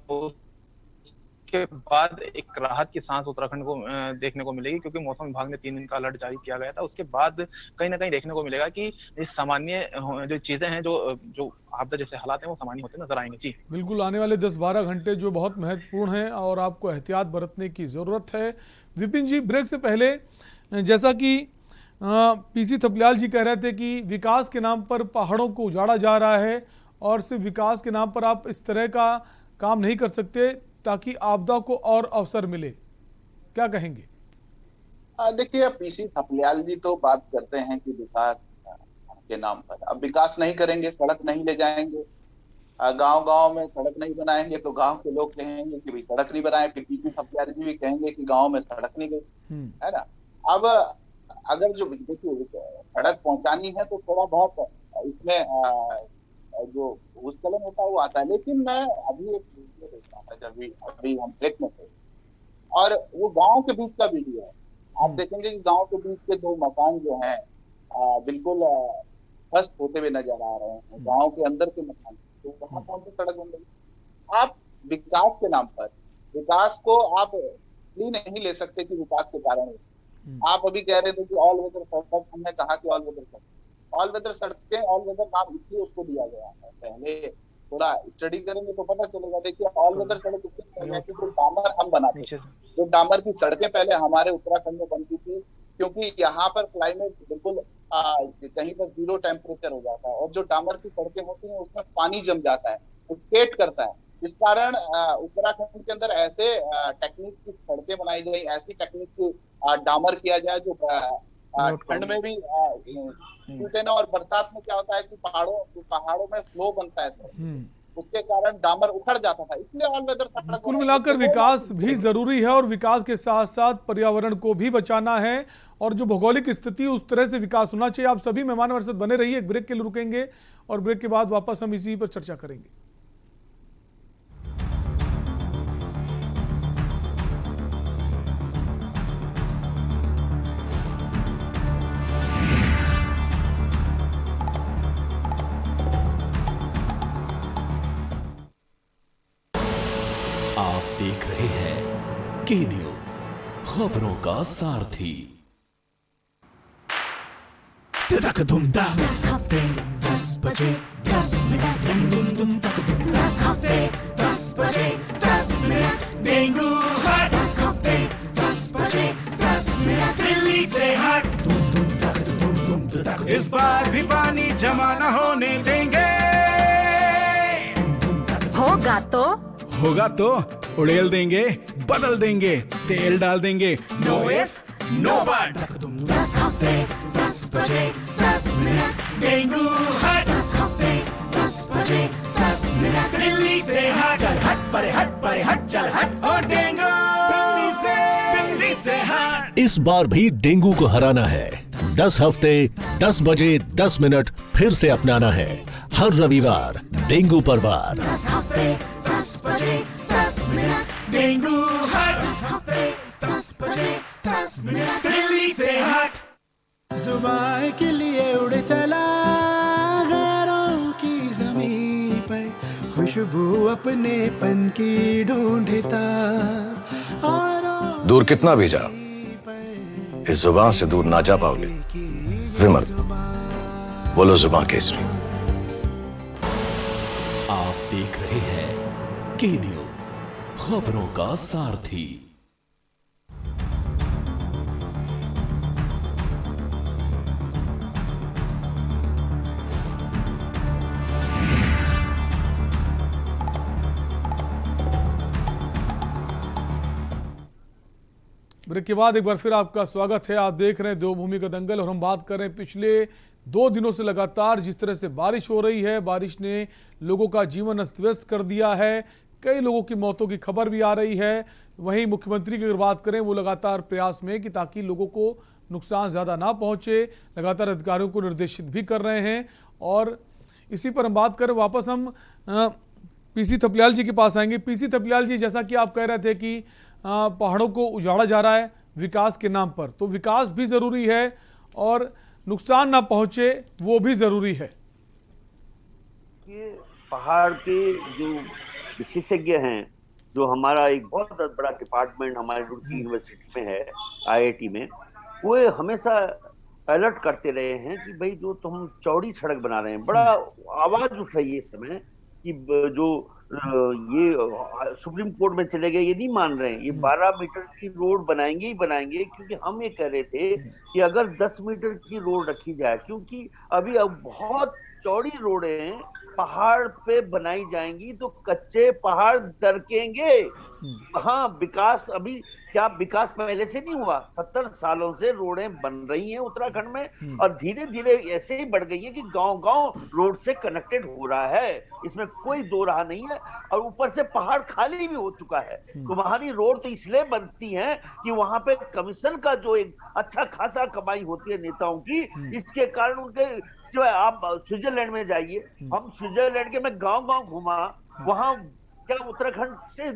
S16: उसके बाद एक राहत की सांस उत्तराखंड को देखने को मिलेगी, क्योंकि मौसम विभाग ने 3 दिन का अलर्ट जारी किया गया था। उसके बाद कहीं ना कहीं देखने को मिलेगा कि इस सामान्य जो चीजें हैं, जो आपदा जैसे हालात हैं, वो सामान्य होते नजर आएंगे। जी
S1: बिल्कुल, आने वाले 10-12 घंटे जो बहुत महत्वपूर्ण हैं और आपको एहतियात बरतने की ज़रूरत है। विपिन जी, ब्रेक से पहले जैसा कि पीसी थपलियाल जी कह रहे थे कि विकास के नाम पर पहाड़ों को उजाड़ा जा रहा है, और सिर्फ विकास के नाम पर आप इस तरह का काम नहीं कर सकते ताकि आपदा को और अवसर मिले, क्या कहेंगे?
S7: देखिए, पीसी थपलियाल जी तो बात करते हैं कि विकास के नाम पर, अब विकास नहीं करेंगे, सड़क नहीं ले जाएंगे, गांव-गांव में सड़क नहीं बनाएंगे, तो गांव के लोग कहेंगे कि भाई सड़क नहीं बनाए, फिर पीसी थपलियाल जी भी कहेंगे कि गांव में सड़क नहीं गई, है ना। अब अगर जो देखिए सड़क पहुंचानी है, तो थोड़ा बहुत इसमें जो भूस्खलन होता है वो आता है। लेकिन मैं अभी एक वीडियो देख रहा था, जब अभी हम ब्रेक में थे, और वो गांव के बीच का वीडियो है। आप देखेंगे कि गांव के बीच के 2 मकान जो हैं बिल्कुल ध्वस्त होते हुए नजर आ रहे हैं, गांव के अंदर के मकान, तो वहां कौन सी सड़क बन रही? आप विकास के नाम पर, विकास को आप नहीं ले सकते कि विकास के कारण आप अभी कह रहे थे कि ऑल वेदर सड़क, हमने कहा कि ऑल वेदर सड़क, ऑल वेदर सड़कें ऑल वेदर नाम इसलिए उसको दिया गया है। पहले थोड़ा स्टडी करेंगे तो पता चलेगा। देखिए, ऑल वेदर सड़क इसलिए है कि जो डामर हम बनाते थे, जो डामर की सड़कें पहले हमारे उत्तराखंड में बनती थी, क्योंकि यहाँ पर क्लाइमेट बिल्कुल कहीं पर 0 टेम्परेचर हो जाता है, और जो डामर की सड़कें होती हैं उसमें पानी जम जाता है, स्केट करता है। इस कारण उत्तराखंड के अंदर ऐसे टेक्निक की सड़कें बनाई गई, ऐसी टेक्निक की डामर किया जाए जो ठंड में भी टूटे ना, और बरसात में क्या होता है कि पहाड़ों में फ्लो बनता है, उसके कारण डामर उखड़ जाता था, इसलिए ऑल वेदर सड़क।
S1: कुल मिलाकर विकास भी जरूरी है, और विकास के साथ साथ पर्यावरण को भी बचाना है, और जो भौगोलिक स्थिति उस तरह से विकास होना चाहिए। आप सभी मेहमान हमारे साथ बने रहिए, एक ब्रेक के लिए रुकेंगे और ब्रेक के बाद वापस हम इसी पर चर्चा करेंगे।
S10: आप देख रहे हैं के न्यूज, खबरों का सारथी।
S13: 10 हफ्ते 10 बजे 10 मिनट, 10 हफ्ते 10 बजे 10 मिनट, डेंगू हट 10 हफ्ते 10 बजे 10 मिनट, दिल्ली से हट। इस बार भी पानी जमा न होने देंगे, होगा तो उड़ेल देंगे, बदल देंगे, तेल डाल देंगे, नो इफ नो बट। 10 हफ्ते 10 बजे 10 मिनट, डेंगू हट 10 हफ्ते 10 बजे 10 मिनट, दिल्ली से हट, चल हट परे हट चल हट, और डेंगू दिल्ली से हट।
S10: इस बार भी डेंगू को हराना है। 10 हफ्ते 10 बजे 10 मिनट फिर से अपनाना है। हर रविवार डेंगू पर वार।
S13: 10 हफ्ते 10 बजे 10 मिनट, डेंगू हट 10 हफ्ते 10 बजे 10 मिनट, दिल्ली से हट। जुबान के लिए उड़ चला गैरों की ज़मीं पर, खुशबू अपने पन की ढूंढता, और
S14: दूर कितना भी जाओ, इस जुबान से दूर ना जा पाओगे। विमल, बोलो जुबान केसरी।
S10: आप देख रहे हैं के न्यूज, खबरों का सारथी।
S1: ब्रेक के बाद एक बार फिर आपका स्वागत है। आप देख रहे हैं देवभूमि का दंगल, और हम बात कर रहे हैं पिछले 2 दिनों से लगातार जिस तरह से बारिश हो रही है। बारिश ने लोगों का जीवन अस्त व्यस्त कर दिया है। कई लोगों की मौतों की खबर भी आ रही है। वहीं मुख्यमंत्री की अगर बात करें, वो लगातार प्रयास में कि ताकि लोगों को नुकसान ज़्यादा ना पहुंचे, लगातार अधिकारियों को निर्देशित भी कर रहे हैं। और इसी पर हम बात करें, वापस हम पीसी थपलियाल जी के पास आएंगे। पीसी थपलियाल जी, जैसा कि आप कह रहे थे कि पहाड़ों को उजाड़ा जा रहा है विकास के नाम पर, तो विकास भी ज़रूरी है और नुकसान ना पहुंचे वो भी ज़रूरी है।
S8: ये पहाड़ के जो विशेषज्ञ हैं, जो हमारा एक बहुत बड़ा डिपार्टमेंट हमारे रुड़की यूनिवर्सिटी में है, IIT में, वो हमेशा अलर्ट करते रहे हैं कि भाई जो तुम चौड़ी सड़क बना रहे हैं, बड़ा आवाज उठ रही है इस समय कि जो ये सुप्रीम कोर्ट में चले गए, ये नहीं मान रहे हैं, ये 12 मीटर की रोड बनाएंगे ही बनाएंगे। क्योंकि हम ये कह रहे थे कि अगर 10 मीटर की रोड रखी जाए, क्योंकि अभी अब बहुत चौड़ी रोडें पहाड़ पे बनाई जाएंगी तो कच्चे पहाड़ दरकेंगे। हाँ, विकास अभी क्या विकास पहले से नहीं हुआ? 70 सालों से रोडें बन रही हैं उत्तराखंड में और धीरे धीरे ऐसे ही बढ़ गई है कि गांव-गांव रोड से कनेक्टेड हो रहा है, इसमें कोई दो राह नहीं है। और ऊपर से पहाड़ खाली भी हो चुका है। तो वहां रोड तो इसलिए बनती है कि वहां पे कमीशन का जो एक अच्छा खासा कमाई होती है नेताओं की, इसके कारण उनके जो है, आप स्विट्जरलैंड में जाइए, हम स्विट्जरलैंड के मैं गांव-गांव घुमा, वहां क्या उत्तराखंड से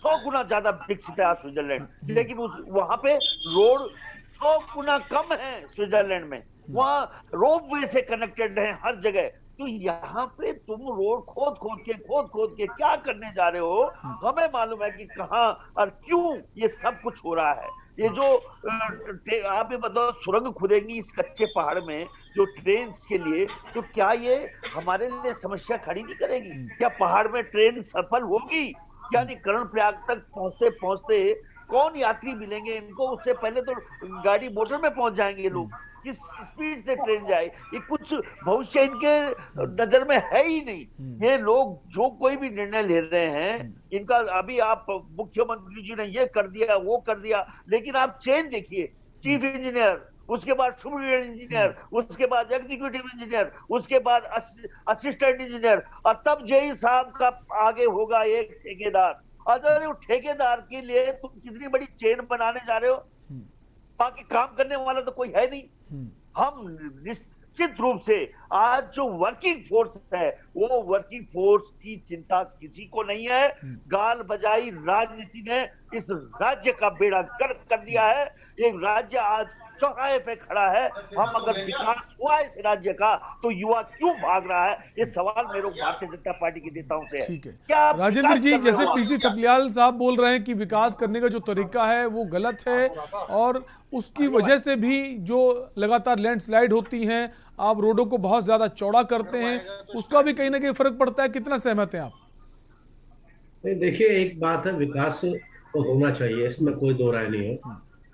S8: 100 गुना ज्यादा विकसित है स्विट्जरलैंड, लेकिन वहां पे रोड 100 गुना कम है स्विट्जरलैंड में। वहां रोप वे से कनेक्टेड है हर जगह। तो यहाँ पे तुम रोड खोद खोद के क्या करने जा रहे हो? हमें मालूम है कि कहाँ और क्यों ये सब कुछ हो रहा है। ये जो आप ये बताओ, सुरंग खुदेंगी इस कच्चे पहाड़ में जो ट्रेन के लिए, तो क्या ये हमारे लिए समस्या खड़ी नहीं करेगी? क्या पहाड़ में ट्रेन सफल होगी? यानी कर्णप्रयाग तक पहुंचते पहुंचते कौन यात्री मिलेंगे इनको? उससे पहले तो गाड़ी मोटर में पहुंच जाएंगे लोग। किस स्पीड से ट्रेन जाए, ये कुछ भविष्य इनके नजर में है ही नहीं। ये लोग जो कोई भी निर्णय ले रहे हैं, इनका अभी आप मुख्यमंत्री जी ने ये कर दिया, वो कर दिया, लेकिन आप चेंज देखिए, चीफ इंजीनियर, उसके बाद सुपरिटेंडेंट इंजीनियर, उसके बाद एग्जीक्यूटिव इंजीनियर, उसके बाद असिस्टेंट इंजीनियर, और तब जेई साहब का आगे होगा एक ठेकेदार। अगर वो ठेकेदार के लिए तुम कितनी बड़ी चेन बनाने जा रहे हो, बाकी काम करने वाला तो कोई है नहीं। हम निश्चित रूप से आज जो वर्किंग फोर्स है, वो वर्किंग फोर्स की चिंता किसी को नहीं है। गाल बजाई राजनीति ने इस राज्य का बेड़ा गर्क कर दिया है। एक राज्य आज चौराहे पे खड़ा है। हम अगर विकास हुआ इस राज्य का तो युवा क्यों भाग रहा है? ये सवाल मेरे भारतीय जनता पार्टी के नेताओं से है।
S1: ठीक है,
S8: क्या
S1: राजेंद्र जी, जैसे पीसी थपलियाल साहब बोल रहे हैं कि विकास करने का जो तरीका है वो गलत है और उसकी वजह से भी जो लगातार लैंडस्लाइड होती हैं, आप रोडों को बहुत ज्यादा चौड़ा करते हैं, उसका भी कहीं ना कहीं फर्क पड़ता है। कितना सहमत हैं आप?
S6: देखिए, एक बात है, विकास तो होना चाहिए, इसमें कोई दो राय नहीं है,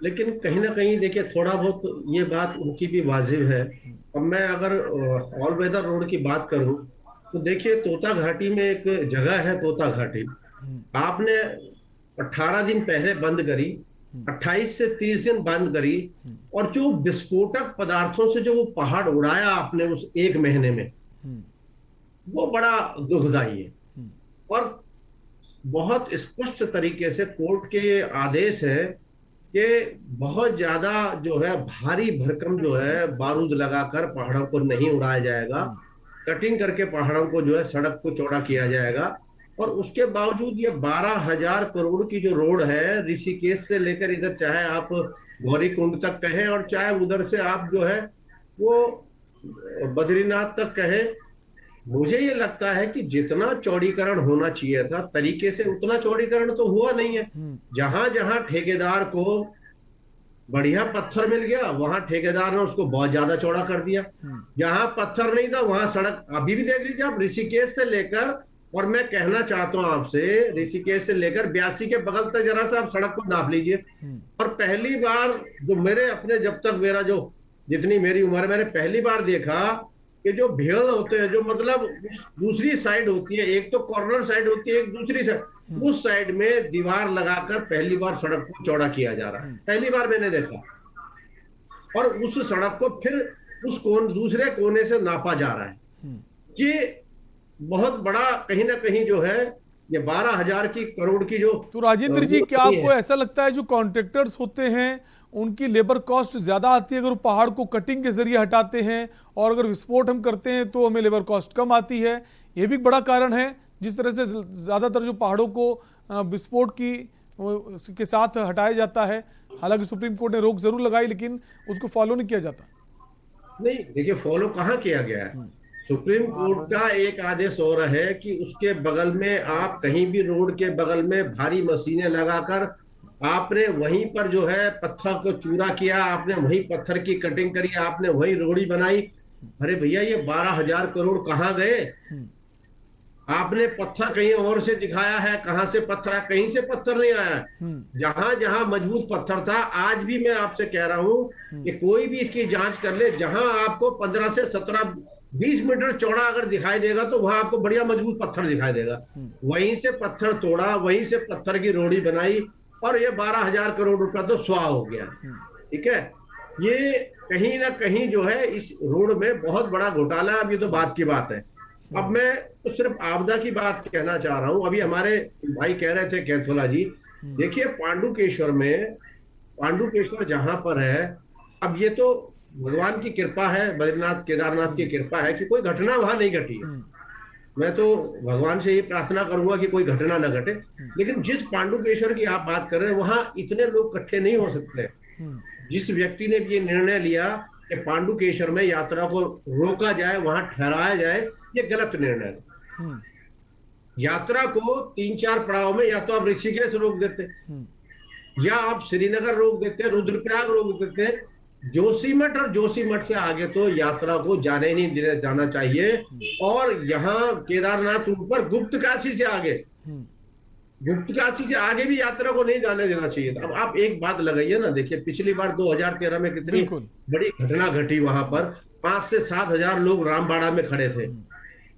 S6: लेकिन कहीं ना कहीं देखिए थोड़ा बहुत ये बात उनकी भी वाजिब है। अब मैं अगर ऑल वेदर रोड की बात करूं तो देखिए, तोता घाटी में एक जगह है तोता घाटी, आपने 18 दिन पहले बंद करी, 28 से 30 दिन बंद करी, और जो विस्फोटक पदार्थों से जो वो पहाड़ उड़ाया आपने उस एक महीने में, वो बड़ा दुखदाई है। और बहुत स्पष्ट तरीके से कोर्ट के आदेश है कि बहुत ज्यादा जो है भारी भरकम जो है बारूद लगाकर पहाड़ों को नहीं उड़ाया जाएगा, कटिंग करके पहाड़ों को जो है सड़क को चौड़ा किया जाएगा। और उसके बावजूद ये 12,000 करोड़ की जो रोड है, ऋषिकेश से लेकर इधर चाहे आप गौरीकुंड तक कहें और चाहे उधर से आप जो है वो बद्रीनाथ तक कहें, मुझे ये लगता है कि जितना चौड़ीकरण होना चाहिए था तरीके से उतना चौड़ीकरण तो हुआ नहीं है। जहां जहां ठेकेदार को बढ़िया पत्थर मिल गया, वहां ठेकेदार ने उसको बहुत ज्यादा चौड़ा कर दिया। जहां पत्थर नहीं था वहां सड़क, अभी भी देख लीजिए आप, ऋषिकेश से लेकर, और मैं कहना चाहता हूं आपसे, ऋषिकेश से लेकर ब्यासी के बगल तक जरा सा आप सड़क को नाप लीजिए। और पहली बार जो मेरे अपने, जब तक मेरा जो जितनी मेरी उम्र है, मैंने पहली बार देखा कि जो भेड़ होते हैं, जो मतलब दूसरी साइड होती है, एक तो कॉर्नर साइड होती है, एक दूसरी साइड, उस साइड में दीवार लगाकर पहली बार सड़क को चौड़ा किया जा रहा है, पहली बार मैंने देखा। और उस सड़क को फिर उस दूसरे कोने से नापा जा रहा है। ये बहुत बड़ा कहीं ना कहीं जो है ये 12,000 की करोड़ की जो
S1: तो राजेंद्र जी, क्या आपको ऐसा लगता है जो कॉन्ट्रैक्टर्स होते हैं उनकी लेबर कॉस्ट ज्यादा आती है अगर वो पहाड़ को कटिंग के जरिए हटाते हैं, और अगर विस्फोट हम करते हैं तो हमें लेबर कॉस्ट कम आती है? ये भी बड़ा कारण है जिस तरह से ज्यादातर जो पहाड़ों को विस्फोट के साथ हटाया जाता है। हालांकि सुप्रीम कोर्ट ने रोक जरूर लगाई लेकिन उसको फॉलो नहीं किया जाता।
S6: नहीं, देखिए फॉलो कहाँ किया गया है। सुप्रीम कोर्ट का एक आदेश और है कि उसके बगल में आप कहीं भी रोड के बगल में भारी मशीनें लगाकर आपने वहीं पर जो है पत्थर को चूरा किया, आपने वहीं पत्थर की कटिंग करी, आपने वहीं रोड़ी बनाई। अरे भैया, ये 12,000 करोड़ कहाँ गए? आपने पत्थर कहीं और से दिखाया है, कहां से पत्थर आया? कहीं से पत्थर नहीं आया। जहां जहां मजबूत पत्थर था, आज भी मैं आपसे कह रहा हूं कि कोई भी इसकी जांच कर ले, जहां आपको 15 से 17 20 मीटर चौड़ा अगर दिखाई देगा तो वहां आपको बढ़िया मजबूत पत्थर दिखाई देगा। वहीं से पत्थर तोड़ा, वहीं से पत्थर की रोड़ी बनाई, और ये 12,000 करोड़ रुपया तो स्वाह हो गया। ठीक है, ये कहीं ना कहीं जो है इस रोड में बहुत बड़ा घोटाला है। अब ये तो बात की बात है। अब मैं तो सिर्फ आपदा की बात कहना चाह रहा हूं। अभी हमारे भाई कह रहे थे कैथोला जी, देखिए पांडुकेश्वर जहां पर है, अब ये तो भगवान की कृपा है, बद्रीनाथ केदारनाथ की कृपा है कि कोई घटना वहां नहीं घटी है। मैं तो भगवान से ये प्रार्थना करूंगा कि कोई घटना न घटे। लेकिन जिस पांडुकेश्वर की आप बात कर रहे हैं, वहां इतने लोग इकट्ठे नहीं हो सकते। जिस व्यक्ति ने ये निर्णय लिया कि पांडुकेश्वर में यात्रा को रोका जाए, वहां ठहराया जाए, ये गलत निर्णय है। यात्रा को 3-4 पड़ाव में या तो आप ऋषिकेश रोक देते, या आप श्रीनगर रोक देते, रुद्रप्रयाग रोक देते, जोशीमठ और जोशीमठ से आगे तो यात्रा को जाने नहीं दिया जाना चाहिए। और यहाँ केदारनाथ ऊपर गुप्तकाशी से आगे भी यात्रा को नहीं जाने देना चाहिए। अब आप एक बात लगाइए ना, देखिए पिछली बार 2013 में कितनी बड़ी घटना घटी। वहां पर 5 से 7 हजार लोग रामबाड़ा में खड़े थे,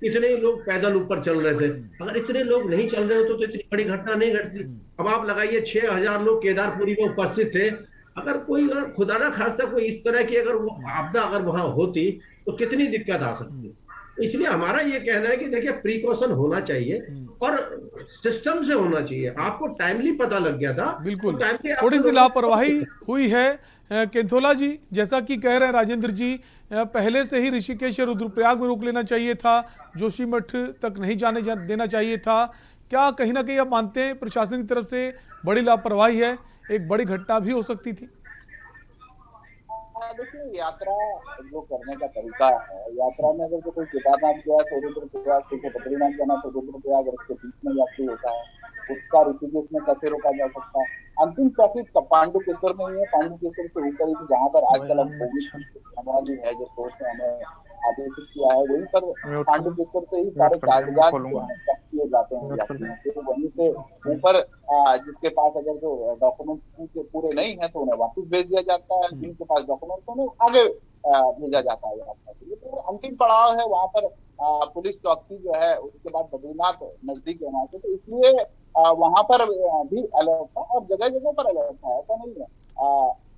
S6: इतने ही लोग पैदल ऊपर चल रहे थे। अगर इतने लोग नहीं चल रहे होते तो इतनी बड़ी घटना नहीं घटती। अब आप लगाइए 6,000 लोग केदारपुरी में उपस्थित थे। अगर कोई खुदा ना खास्ता कोई इस तरह की अगर वो आपदा अगर वहां होती तो कितनी दिक्कत आ सकती। इसलिए हमारा ये कहना है कि देखिए प्रिकॉशन होना चाहिए और सिस्टम से होना चाहिए। आपको टाइमली पता लग गया था,
S1: बिल्कुल
S6: तो
S1: थोड़ी सी लापरवाही हुई है। कैथोला जी, जैसा कि कह रहे हैं राजेंद्र जी, पहले से ही ऋषिकेश और रुद्रप्रयाग में रोक लेना चाहिए था, जोशीमठ तक नहीं जाने देना चाहिए था। क्या कहीं ना कहीं आप मानते हैं प्रशासन की तरफ से बड़ी लापरवाही है, एक बड़ी घटना भी हो सकती थी?
S7: देखिए, यात्रा जो करने का तरीका है, यात्रा में अगर कोई केदारनाथ गया तो रुद्रप्रयाग, कोई बद्रीनाथ जाना तो रुद्रप्रयाग, और उसके बीच में यात्री होता है, उसका ऋषिकेश में कैसे रोका जा सकता है? अंतिम ट्रैफिक पांडुकेश्वर में ही है, पांडुकेश्वर से ऊपर ही जहाँ पर आजकल हम कोविड महामारी है जो सोच ने हमें आदेशित किया है, वहीं पर पांडुकेश्वर से ही सारे कागजात किए जाते हैं यात्रियों के। तो वहीं से ऊपर जिसके पास अगर जो डॉक्यूमेंट पूरे नहीं है तो उन्हें वापस भेज दिया जाता है, जिनके पास डॉक्यूमेंट उन्हें आगे भेजा जाता है यात्रा के लिए। तो अंतिम पड़ाव है वहाँ पर पुलिस चौकी जो है, उसके बाद बद्रीनाथ नजदीक है वहाँ से, तो इसलिए वहां पर भी अलर्ट था और जगह जगह पर अलर्ट था। ऐसा नहीं है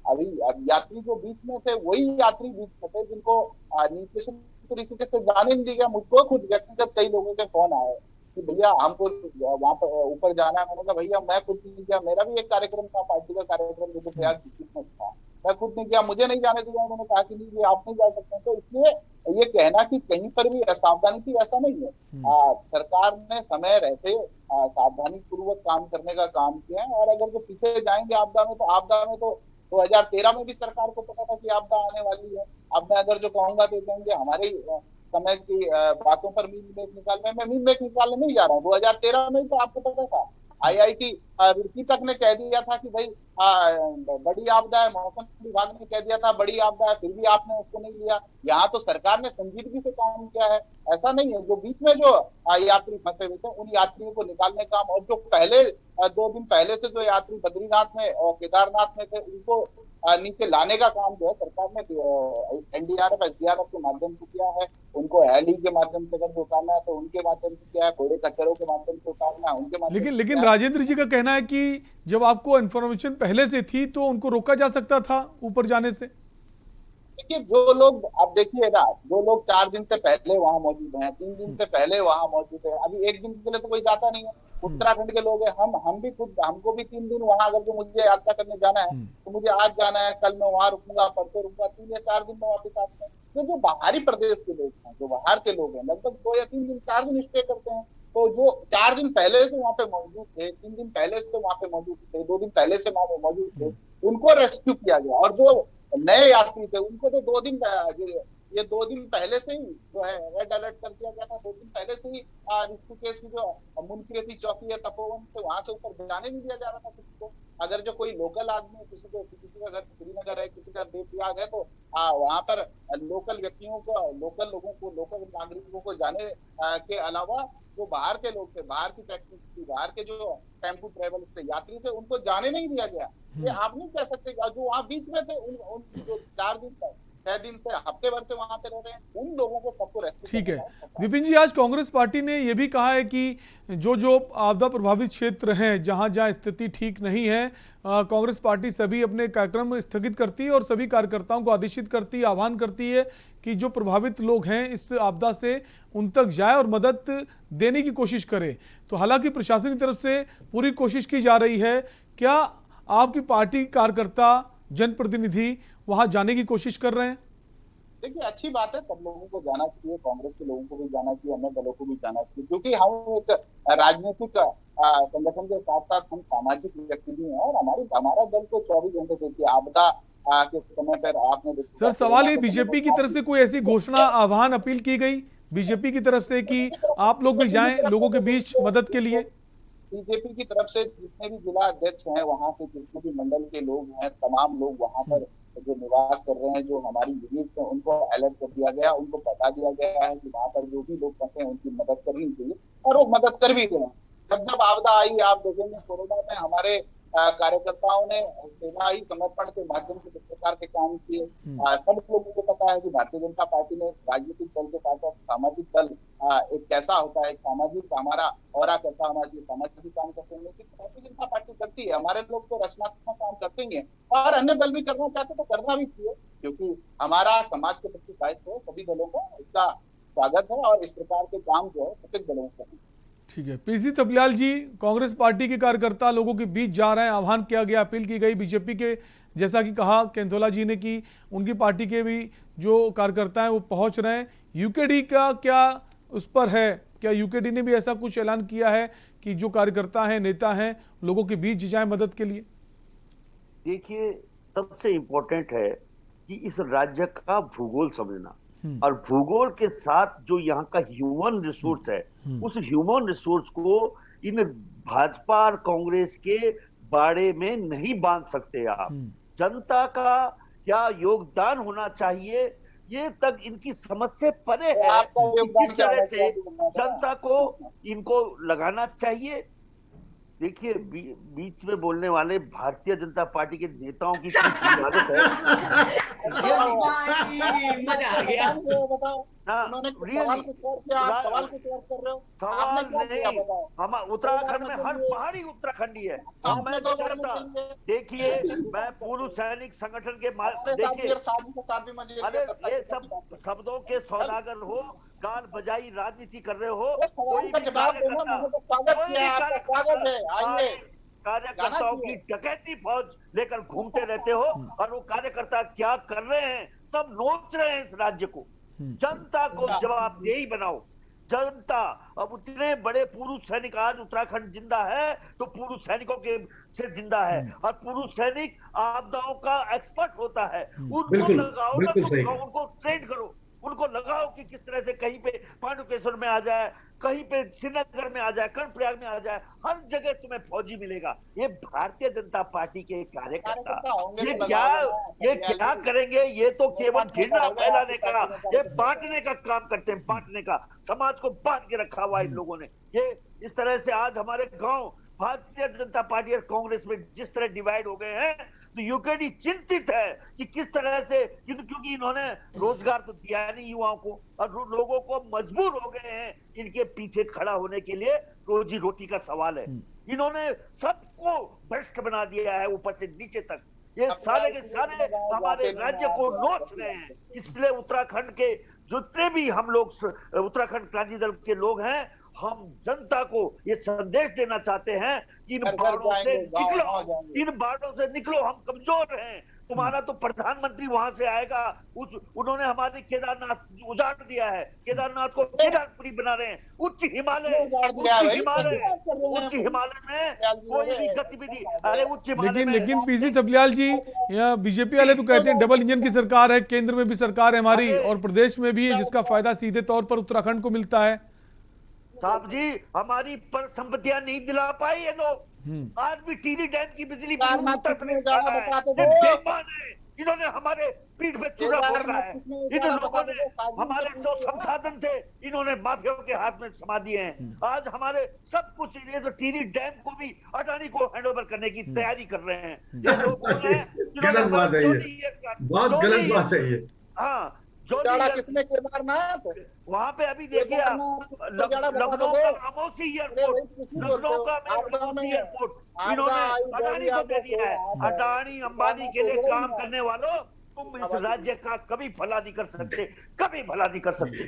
S7: अभी यात्री जो बीच में थे वही यात्री बीच में थे जिनको नीचे से ऋषिकेश से जाने नहीं दिया। मुझको खुद व्यक्तिगत कई लोगों के फोन आए कि भैया हमको वहां पर ऊपर जाना है। मैंने कहा भैया मैं खुद नहीं किया, मेरा भी एक कार्यक्रम था, पार्टी का कार्यक्रम जो प्रयाग में था, मैं खुद नहीं किया, मुझे नहीं जाने दिया। उन्होंने कहा कि नहीं आप नहीं जा सकते। तो इसलिए ये कहना कि कहीं पर भी असावधानी थी, ऐसा नहीं है। सरकार ने समय रहते सावधानी पूर्वक काम करने का काम किया है। और अगर जो पीछे जाएंगे आपदा में तो 2013 में भी सरकार को पता था कि आपदा आने वाली है। अब मैं अगर जो कहूंगा तो कहेंगे हमारे समय की बातों पर मील मेक निकालने, मैं मील मेक निकालने नहीं जा रहा हूँ। 2013 में तो आपको पता था, IIT रुड़की तक ने कह दिया था कि भाई बड़ी आपदा है, मौसम विभाग ने कह दिया था बड़ी आपदा है, फिर भी आपने उसको नहीं लिया। यहाँ तो सरकार ने संजीदगी से काम किया है। ऐसा नहीं है, जो बीच में जो यात्री फंसे हुए थे उन यात्रियों को निकालने का काम, और जो पहले 2 दिन पहले से जो यात्री बद्रीनाथ में और केदारनाथ में थे उनको नीचे लाने का काम जो है सरकार ने NDRF SDRF के माध्यम से किया है। उनको हेली के माध्यम से अगर उतारना है तो उनके माध्यम से किया है, घोड़े खच्चरों के माध्यम से उतारना है उनके माध्यम।
S1: लेकिन राजेंद्र जी का कहना है कि जब आपको इन्फॉर्मेशन पहले से थी तो उनको रोका जा सकता था ऊपर जाने से।
S7: देखिए जो लोग, आप देखिए ना, जो लोग 4 दिन से पहले वहां मौजूद हैं, 3 दिन से पहले वहां मौजूद है, अभी 1 दिन के लिए तो कोई जाता नहीं है। उत्तराखंड के लोग हैं, हम भी खुद, हमको भी 3 दिन वहां, अगर जो मुझे यात्रा करने जाना है तो मुझे आज जाना है, कल मैं वहां रुकूंगा, परसों रुकूंगा, 3 या 4 दिन में वापस आता हूँ। तो जो बाहरी प्रदेश के लोग हैं, जो बाहर के लोग हैं, लगभग 2 या 3 दिन, 4 दिन स्टे करते हैं। तो जो 4 दिन पहले से वहां पे मौजूद थे, 3 दिन पहले से वहां पे मौजूद थे, 2 दिन पहले से वहां पे मौजूद थे, उनको रेस्क्यू किया गया। और जो नए यात्री थे उनको तो 2 दिन, ये 2 दिन पहले से ही जो है रेड अलर्ट कर दिया गया था। 2 दिन पहले से ही ऋषिकेश की जो मुनस्यारी चौकी है तपोवन से, वहां से ऊपर जाने नहीं दिया जा रहा था किसी को। अगर जो कोई लोकल आदमी है, किसी का घर श्रीनगर है, किसी का देवप्रयाग है, तो वहां पर लोकल व्यक्तियों को, लोकल लोगों को, लोकल नागरिकों को जाने के अलावा जो बाहर के लोग थे, बाहर की टैक्सी थी, बाहर के जो टेम्पो ट्रेवल थे, यात्री थे, उनको जाने नहीं दिया गया। ये आप नहीं कह सकते जो वहां बीच में थे, उन जो 4 दिन तक, 6 दिन से, हफ्ते भर से वहां पे रह रहे हैं, उन लोगों को सबको रेस्क्यू।
S1: ठीक है विपिन जी, आज कांग्रेस पार्टी ने यह भी कहा है कि जो आपदा प्रभावित क्षेत्र हैं, जहां जहां स्थिति ठीक नहीं है, कांग्रेस पार्टी सभी अपने कार्यक्रम स्थगित करती है और सभी कार्यकर्ताओं को आदेशित करती है, आह्वान करती है कि जो प्रभावित लोग हैं इस आपदा से, उन तक जाए और मदद देने की कोशिश करे। तो हालांकि प्रशासन की तरफ से पूरी कोशिश की जा रही है, क्या आपकी पार्टी कार्यकर्ता, जनप्रतिनिधि वहां जाने की कोशिश कर रहे हैं?
S7: देखिए अच्छी बात है, सब लोगों को जाना चाहिए, कांग्रेस के लोगों को भी जाना चाहिए, अन्य दलों को भी जाना चाहिए, क्योंकि हम एक राजनीतिक संगठन के साथ साथ हम सामाजिक व्यक्ति भी हैं। और हमारा दल तो 24 घंटे, देखिए आपदा के समय पर आपने देखा।
S1: सर सवाल ये, बीजेपी की तरफ से कोई ऐसी घोषणा, आह्वान, अपील की गई बीजेपी की तरफ से कि आप लोग भी जाएं लोगों के बीच मदद के लिए?
S7: बीजेपी की तरफ से जितने भी जिला अध्यक्ष हैं, वहां के जितने भी मंडल के लोग हैं, तमाम लोग वहां पर जो निवास कर रहे हैं, जो हमारी यूनिट है, उनको अलर्ट कर दिया गया, उनको बता दिया गया है कि वहां पर जो भी लोग फंसे हैं उनकी मदद करनी चाहिए, और वो मदद कर भी रहे हैं। जब आपदा आई, आप देखेंगे कोरोना में हमारे कार्यकर्ताओं ने सेवा ही समर्पण के माध्यम से किस प्रकार के काम किए। सब लोगों को पता है कि भारतीय जनता पार्टी ने राजनीतिक दल के साथ साथ सामाजिक दल एक कैसा होता है, एक सामाजिक हमारा औरा कैसा होना चाहिए, सामाजिक काम करते हैं, लेकिन भारतीय जनता पार्टी करती है। हमारे लोग तो रचनात्मक काम करते ही है, और अन्य दल भी करना चाहते तो करना भी चाहिए, क्योंकि हमारा समाज के प्रति दायित्व है, सभी दलों का इसका स्वागत है, और इस प्रकार के काम जो है प्रत्येक दलों को।
S1: ठीक है, पीसी थपलियाल जी, कांग्रेस पार्टी के कार्यकर्ता लोगों के बीच जा रहे हैं, आह्वान किया गया, अपील की गई बीजेपी के, जैसा कि कहा केंथोला जी ने कि उनकी पार्टी के भी जो कार्यकर्ता हैं वो पहुंच रहे हैं। यूकेडी का क्या उस पर है, क्या यूकेडी ने भी ऐसा कुछ ऐलान किया है कि जो कार्यकर्ता हैं, नेता हैं, लोगों के बीच जाए मदद के लिए?
S8: देखिए सबसे इम्पोर्टेंट है कि इस राज्य का भूगोल समझना, और भूगोल के साथ जो यहाँ का ह्यूमन रिसोर्स है, उस ह्यूमन रिसोर्स को इन भाजपा और कांग्रेस के बाड़े में नहीं बांध सकते आप। जनता का क्या योगदान होना चाहिए, ये तक इनकी समझ से परे है। किस तरह से जनता को इनको लगाना चाहिए। देखिए बीच में बोलने वाले भारतीय जनता पार्टी के नेताओं की आदत है। सवाल नहीं, हम उत्तराखंड में हर पहाड़ी उत्तराखंडी है। मैं तो करता, देखिए मैं पूर्व सैनिक संगठन के देखिए, अरे ये सब शब्दों के सौदागर हो, गाल बजाई राजनीति कर रहे हो, कार्यकर्ताओं की डकैती फौज लेकर घूमते रहते हो, और वो कार्यकर्ता क्या कर रहे हैं, सब नोच रहे हैं इस राज्य को। जनता को जवाबदेही बनाओ। जनता, अब उतने बड़े पूर्व सैनिक, आज उत्तराखंड जिंदा है तो पूर्व सैनिकों के से जिंदा है, और पूर्व सैनिक आपदाओं का एक्सपर्ट होता है। उनको लगाओ, उनको ट्रेन करो, उनको लगाओ कि किस तरह से कहीं पे पांडुकेश्वर में आ जाए, कहीं पे श्रीनगर में आ जाए, कर्णप्रयाग में आ जाए, हर जगह तुम्हें फौजी मिलेगा। ये भारतीय जनता पार्टी के कार्यकर्ता ये क्या करेंगे? ये तो केवल घृणा फैलाने का, ये बांटने का काम करते हैं, बांटने का। समाज को बांट के रखा हुआ इन लोगों ने। ये इस तरह से आज हमारे गांव भारतीय जनता पार्टी और कांग्रेस में जिस तरह डिवाइड हो गए हैं, तो यूकेडी चिंतित है कि किस तरह से, क्योंकि इन्होंने रोजगार तो दिया नहीं युवाओं को, और लोगों को मजबूर हो गए हैं इनके पीछे खड़ा होने के लिए। रोजी रोटी का सवाल है, इन्होंने सबको भ्रष्ट बना दिया है ऊपर से नीचे तक। ये सारे के सारे हमारे राज्य को नोच रहे हैं। इसलिए उत्तराखंड के जितने भी हम लोग उत्तराखंड क्रांति दल के लोग हैं, हम जनता को ये संदेश देना चाहते हैं कि इन बाढ़ों से निकलो, हम कमजोर हैं। तुम्हारा तो प्रधानमंत्री वहां से आएगा, उन्होंने हमारे केदारनाथ उजाड़ दिया है, केदारनाथ को केदारपुरी बना रहे हैं। उच्च हिमालय में कोई भी गतिविधि, अरे उच्च हिमालय
S1: लेकिन पीसी थपलियाल जी, यहाँ बीजेपी वाले तो कहते हैं डबल इंजन की सरकार है, केंद्र में भी सरकार है हमारी और प्रदेश में भी है, जिसका फायदा सीधे तौर पर उत्तराखंड को मिलता है।
S8: साहब जी, हमारी पर संपत्तियां नहीं दिला पाई ये लोग। आज भी टीरी डैम की बिजली इन्होंने हमारे पीठ पे चूड़ा फोड़ा है। इन लोगों ने हमारे जो संसाधन थे इन्होंने माफियाओं के हाथ में समा दिए हैं। आज हमारे सब कुछ, ये तो टीरी डैम को भी अडानी को हैंडओवर करने की तैयारी कर रहे हैं। ये लोग
S6: गलत बात है ये, बहुत गलत बात है ये।
S8: हाँ,
S7: किसने केदारनाथ
S8: वहाँ पे अभी देखिए लखनऊ का रामोसी एयरपोर्ट इन्होंने अडानी को दे दिया है। अडानी अंबानी के लिए काम करने वालों, तुम इस राज्य का कभी भला नहीं कर सकते, कभी भला नहीं कर सकते।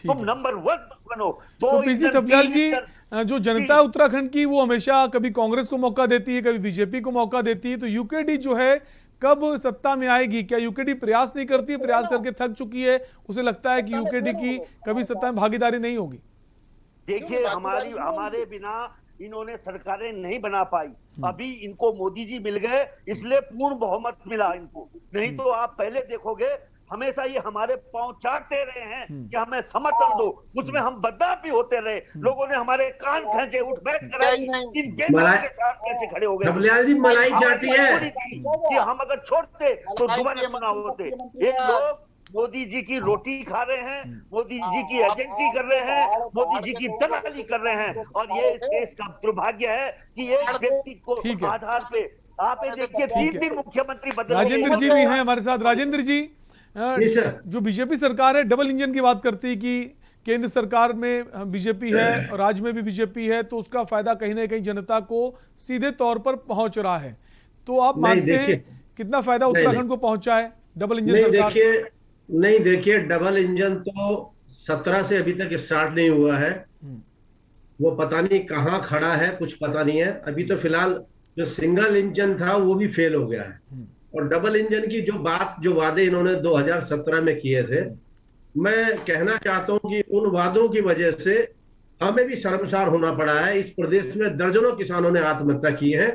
S8: तुम नंबर 1 बनो।
S1: तो पीसी थपलियाल जी, जो जनता है उत्तराखंड की, वो हमेशा कभी कांग्रेस को मौका देती है, कभी बीजेपी को मौका देती है, तो यूकेडी जो है कब सत्ता में आएगी? क्या यूकेडी प्रयास नहीं करती है? प्रयास करके थक चुकी है, उसे लगता है कि यूकेडी की कभी सत्ता में भागीदारी नहीं होगी?
S8: देखिए, हमारे बिना इन्होंने सरकारें नहीं बना पाई। अभी इनको मोदी जी मिल गए, इसलिए पूर्ण बहुमत मिला इनको। नहीं तो आप पहले देखोगे हमेशा ये हमारे पांव चाटते रहे हैं कि हमें समर्थन दो, उसमें हम बदनाम भी होते रहे। लोगों ने हमारे कान खींचे, उठ बैठ कराई, इन गेंदों के साथ कैसे खड़े हो गए।
S6: थपलियाल जी, मलाई चाटी है
S8: कि हम अगर छोड़ते तो दोबारा चुनाव होते। ये लोग मोदी जी की रोटी खा रहे हैं, मोदी जी की एजेंसी कर रहे हैं, मोदी जी की दलाली कर रहे हैं। और ये देश का दुर्भाग्य है कि एक व्यक्ति को आधार पे आप देखिए 3 दिन मुख्यमंत्री बदल।
S1: राजेंद्र जी भी हैं हमारे साथ। राजेंद्र जी, जो बीजेपी सरकार है डबल इंजन की बात करती है कि केंद्र सरकार में बीजेपी है और राज्य में भी बीजेपी है, तो उसका फायदा कहीं ना कहीं जनता को सीधे तौर पर पहुंच रहा है। तो आप मानते हैं कितना फायदा उत्तराखंड को पहुंचा है डबल इंजन सरकार?
S6: नहीं, देखिए, डबल इंजन तो 17 से अभी तक स्टार्ट नहीं हुआ है। वो पता नहीं कहाँ खड़ा है, कुछ पता नहीं है। अभी तो फिलहाल जो सिंगल इंजन था वो भी फेल हो गया है। और डबल इंजन की जो वादे इन्होंने 2017 में किए थे, मैं कहना चाहता हूं कि उन वादों की वजह से हमें भी शर्मसार होना पड़ा है। इस प्रदेश में दर्जनों किसानों ने आत्महत्या की है,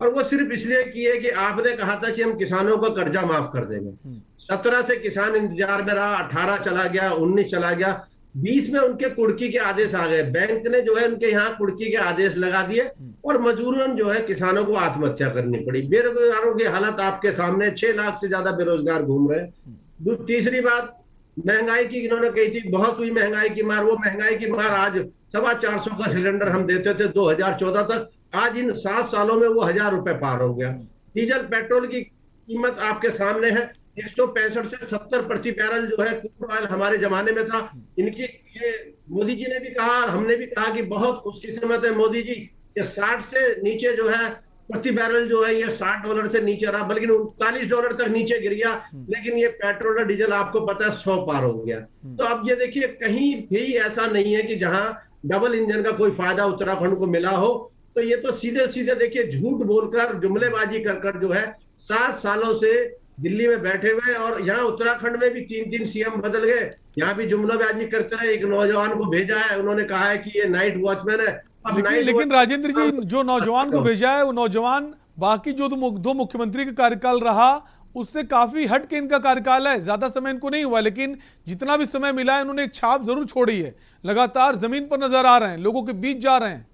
S6: और वो सिर्फ इसलिए की है कि आपने कहा था कि हम किसानों का कर्जा माफ कर देंगे। 17 से किसान इंतजार में रहा, 18 चला गया, 19 चला गया, 20 में उनके कुर्की के आदेश आ गए। बैंक ने जो है उनके यहाँ कुर्की के आदेश लगा दिए और मजबूरन जो है किसानों को आत्महत्या करनी पड़ी। बेरोजगारों की हालत आपके सामने, 6 लाख से ज्यादा बेरोजगार घूम रहे हैं। तीसरी बात, महंगाई की इन्होंने कही थी, बहुत हुई महंगाई की मार। वो महंगाई की मार आज 450 का सिलेंडर हम देते थे 2014 तक, आज इन 7 सालों में वो 1000 रुपए पार हो गया। डीजल पेट्रोल की कीमत आपके सामने है, 165 से 70 प्रति बैरल जो है क्रूड ऑयल हमारे जमाने में था। इनकी ये मोदी जी ने भी कहा, हमने भी कहा कि बहुत खुशकिस्मत है मोदी जी, ये 60 से नीचे जो है प्रति बैरल जो है ये $60 से नीचे रहा, बल्कि $39 तक नीचे गिर गया। लेकिन ये पेट्रोल और डीजल आपको पता है 100 पार हो गया। तो अब ये देखिए, कहीं भी ऐसा नहीं है कि जहां डबल इंजन का कोई फायदा उत्तराखंड को मिला हो। तो ये तो सीधे सीधे देखिए झूठ बोलकर, जुमलेबाजी कर जो है 7 सालों से दिल्ली में बैठे हुए, और यहाँ उत्तराखंड में भी 3 सीएम बदल गए, यहाँ भी जुमलेबाजी करते रहे। एक नौजवान को भेजा है, उन्होंने कहा है कि ये नाइट वॉचमैन है।
S1: लेकिन राजेंद्र जी, जो नौजवान को भेजा है वो नौजवान बाकी जो 2 मुख्यमंत्री का कार्यकाल रहा उससे काफी हट के इनका कार्यकाल है। ज्यादा समय इनको नहीं हुआ, लेकिन जितना भी समय मिला है इन्होंने एक छाप जरूर छोड़ी है। लगातार जमीन पर नजर आ रहे हैं, लोगों के बीच जा रहे हैं।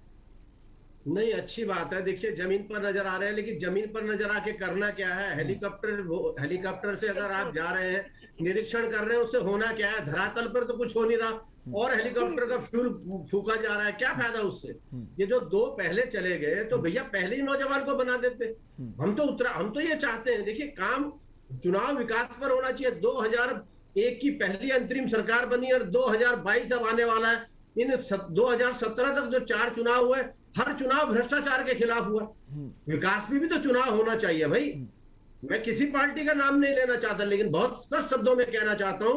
S6: नहीं, अच्छी बात है। देखिए, जमीन पर नजर आ रहे हैं, लेकिन जमीन पर नजर आके करना क्या है? हेलीकॉप्टर से अगर आप जा रहे हैं, निरीक्षण कर रहे हैं, उससे होना क्या है? धरातल पर तो कुछ हो नहीं रहा, और हेलीकॉप्टर का फ्यूल फूका जा रहा है, क्या फायदा उससे? ये जो 2 पहले चले गए, तो भैया पहले ही नौजवान को बना देते। हम तो ये चाहते हैं, देखिए, काम चुनाव विकास पर होना चाहिए। 2001 की पहली अंतरिम सरकार बनी और 2022 अब आने वाला है। इन 2017 तक जो 4 चुनाव हुए, हर चुनाव भ्रष्टाचार के खिलाफ हुआ। विकास भी तो चुनाव होना चाहिए भाई। मैं किसी पार्टी का नाम नहीं लेना चाहता, लेकिन बहुत स्पष्ट शब्दों में कहना चाहता हूं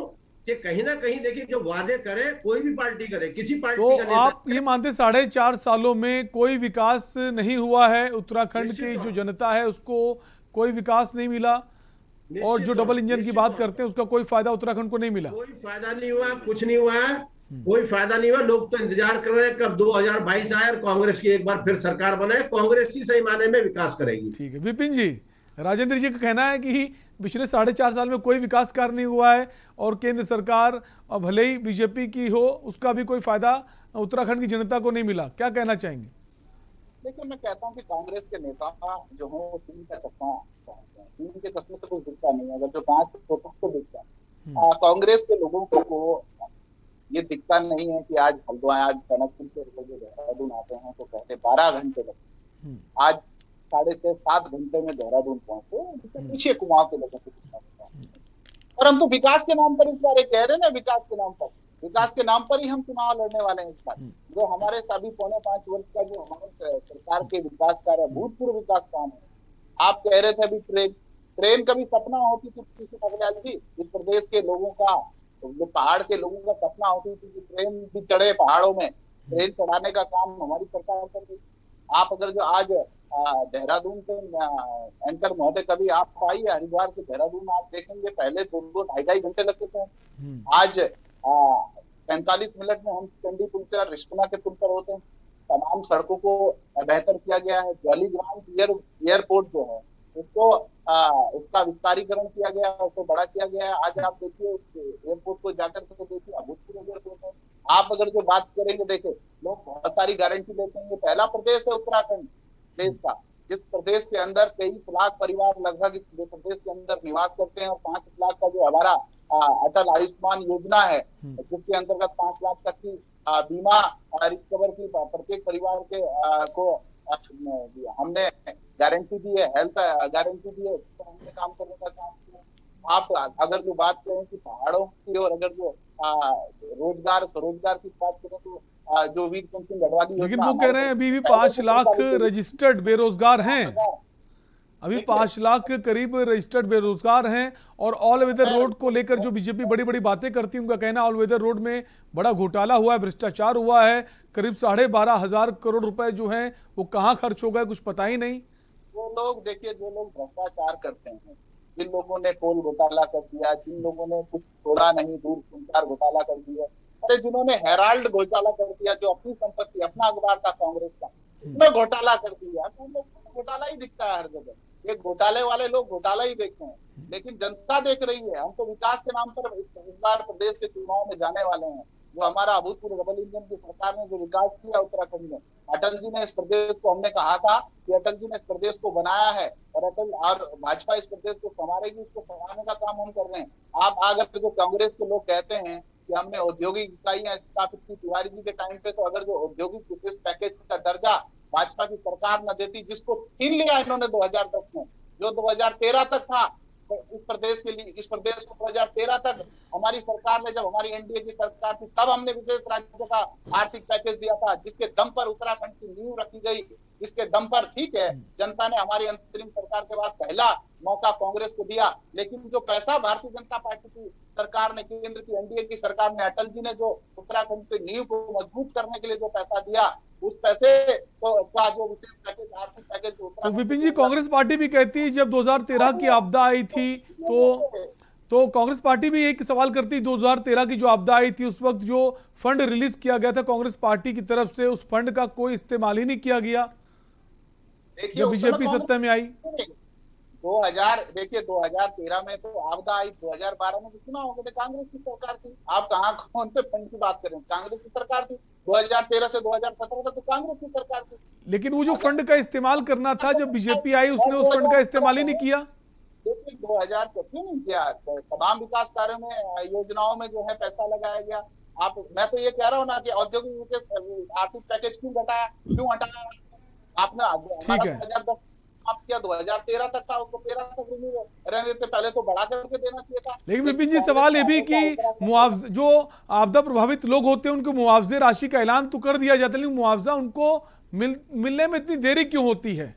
S6: कि कहीं ना कहीं देखिए, जो वादे करे कोई भी पार्टी करे, किसी पार्टी
S1: तो
S6: का नेता
S1: आप ये मानते 4.5 सालों में कोई विकास नहीं हुआ है, उत्तराखंड की जो जनता है उसको कोई विकास नहीं मिला, और जो डबल इंजन की बात करते हैं उसका कोई फायदा उत्तराखंड को नहीं मिला?
S6: कोई फायदा नहीं हुआ, कुछ नहीं हुआ है, कोई फायदा नहीं हुआ। लोग तो इंतजार कर रहे हैं कब 2022 आए और कांग्रेस की एक बार फिर सरकार बने, कांग्रेस ही सही माने में विकास करेगी।
S1: ठीक है विपिन जी, राजेंद्र जी का कहना है कि पिछले 4.5 साल में कोई विकास कार्य नहीं हुआ है और केंद्र सरकार भले ही बीजेपी की हो उसका भी कोई फायदा उत्तराखंड की जनता को नहीं मिला। क्या कहना चाहेंगे?
S7: देखिए, मैं कहता हूँ कि कांग्रेस के नेता जो हो वो टीम का चश्मा, टीम के चश्मे से कुछ दिखता नहीं है। अगर जो कांच फोटो को दिखता है, कांग्रेस के लोगों को ये दिखता नहीं है कि आज हल्द्वानी, आज टनकपुर से देहरादून आते हैं तो पहले 12 घंटे लगते, आज 6.5-7 घंटे में देहरादून पहुंचे। पीछे कुमाऊं के लोगों को, परंतु विकास के नाम पर इस बार कह रहे हैं ना, विकास के नाम पर ही हम चुनाव लड़ने वाले हैं इस बार। जो हमारे सभी 4.5 वर्ष का जो हमारे सरकार के विकास कार्य, भूतपूर्व विकास काम है। आप कह रहे थे अभी ट्रेन का भी सपना होती थी किसी बगलाल जी, इस प्रदेश के लोगों का, जो पहाड़ के लोगों का सपना होती थी कि ट्रेन भी चढ़े पहाड़ों में, ट्रेन चढ़ाने का काम हमारी सरकार कर रही। आप अगर जो आज देहरादून से एंकर महोदय कभी आप आइए हरिद्वार से देहरादून, आप देखेंगे पहले 2-2-2.5 घंटे लगते थे, आज 45 मिनट में हम चंडी पुल से और रिश्पना के पुल पर होते हैं। तमाम सड़कों को बेहतर किया गया है। जॉलीग्रांट एयरपोर्ट जो है उसको उसका विस्तारीकरण किया गया, उसको बड़ा किया गया है। आज आप देखिए एयरपोर्ट को जाकर के देखिए, अभूतपूर्व एयरपोर्ट है। आप अगर जो बात करेंगे, देखे लोग बहुत सारी गारंटी देते हैं। ये पहला प्रदेश है उत्तराखंड देश का जिस प्रदेश के अंदर 23 लाख परिवार लगभग इस प्रदेश के अंदर निवास करते हैं, और 5 लाख का जो हमारा अटल आयुष्मान योजना है जिसके अंतर्गत 5 लाख तक की बीमा रिस्क कवर की प्रत्येक परिवार के को हमने गारंटी दी है, हेल्थ गारंटी दी है, उसको हमने काम करने का काम किया। आप अगर जो बात करें कि पहाड़ों की, और अगर जो रोजगार की बात करें तो जो वीर सिंह गढ़वाली,
S1: लेकिन वो कह रहे हैं अभी भी 5 लाख रजिस्टर्ड बेरोजगार हैं, अभी 5 लाख करीब रजिस्टर्ड बेरोजगार हैं। और ऑल वेदर रोड को लेकर जो बीजेपी बड़ी बड़ी बातें करती है, उनका कहना ऑल वेदर रोड में बड़ा घोटाला हुआ है, भ्रष्टाचार हुआ है, करीब 12,500 करोड़ रुपए जो हैं वो कहाँ खर्च हो गए कुछ पता ही नहीं।
S7: वो लोग देखिए, जो लोग भ्रष्टाचार करते हैं, जिन लोगों ने कोल घोटाला कर दिया, जिन लोगों ने कुछ छोड़ा नहीं, दूरसंचार घोटाला कर दिया, अरे जिन्होंने हेराल्ड घोटाला कर दिया, जो अपनी संपत्ति, अपना अखबार था कांग्रेस का, उसमें घोटाला कर दिया, तो लोग घोटाला ही दिखता है हर जगह। ये घोटाले वाले लोग घोटाला ही देखते हैं, लेकिन जनता देख रही है। हम तो विकास के नाम पर इस बार प्रदेश के चुनाव में जाने वाले हैं। जो हमारा अभूतपूर्व डबल इंजन की सरकार ने जो विकास किया उत्तराखंड में, अटल जी ने इस प्रदेश को, हमने कहा था कि अटल जी ने इस प्रदेश को बनाया है और भाजपा इस प्रदेश को संवारेगी, उसको संवारने का काम हम कर रहे हैं। आप अगर जो कांग्रेस के लोग कहते हैं कि हमने औद्योगिक इकाइयां स्थापित की तिवारी जी के टाइम पे, तो अगर जो औद्योगिक विशेष पैकेज का दर्जा भाजपा की सरकार न देती, जिसको छीन लिया इन्होंने 2010 में, जो 2013 तक था, तो इस प्रदेश को 2013 तक हमारी सरकार ने, जब हमारी एनडीए की सरकार थी, तब हमने विशेष राज्य का आर्थिक पैकेज दिया था, जिसके दम पर उत्तराखंड की नींव रखी गई, जिसके दम पर, ठीक है, जनता ने हमारी अंतरिम सरकार के बाद पहला मौका कांग्रेस को दिया, लेकिन जो पैसा भारतीय जनता पार्टी की सरकार ने, केंद्र की एनडीए की सरकार ने, अटल जी ने जो उत्तराखंड की नींव को मजबूत करने के लिए जो पैसा दिया, उस पैसे का जो विशेष पैकेज, आर्थिक पैकेज,
S1: तो विपिन जी, कांग्रेस पार्टी भी कहती है जब 2013 की आपदा आई थी तो कांग्रेस पार्टी भी एक सवाल करती, 2013 की जो आपदा आई थी उस वक्त जो फंड रिलीज किया गया था कांग्रेस पार्टी की तरफ से, उस फंड का कोई इस्तेमाल ही नहीं किया गया जब बीजेपी सत्ता में आई।
S7: 2013 में तो आपदा आई, 2012 में तो चुनाव हो गए थे, कांग्रेस की सरकार थी। आप कहाँ कौन से फंड की बात करें, कांग्रेस की सरकार थी। 2013 से 2017 तक तो कांग्रेस की सरकार थी।
S1: लेकिन वो जो फंड का इस्तेमाल करना था जब बीजेपी आई, उसने उस फंड का इस्तेमाल ही नहीं किया।
S7: देखिए 2000 क्यों नहीं किया, तमाम विकास कार्यों में, योजनाओं में जो है पैसा लगाया गया। मैं तो ये कह रहा हूँ ना कि औद्योगिक आर्थिक पैकेज क्यों हटाया आपने? 2010 आप किया, 2013 तक का, उसको 13 तक रहने देते, पहले तो बढ़ा करके देना चाहिए था।
S1: लेकिन विपिन जी, सवाल ये भी कि मुआवजा, जो आपदा प्रभावित लोग होते हैं उनको मुआवजे राशि का ऐलान तो कर दिया जाता है, लेकिन मुआवजा उनको मिलने में इतनी देरी क्यों होती है?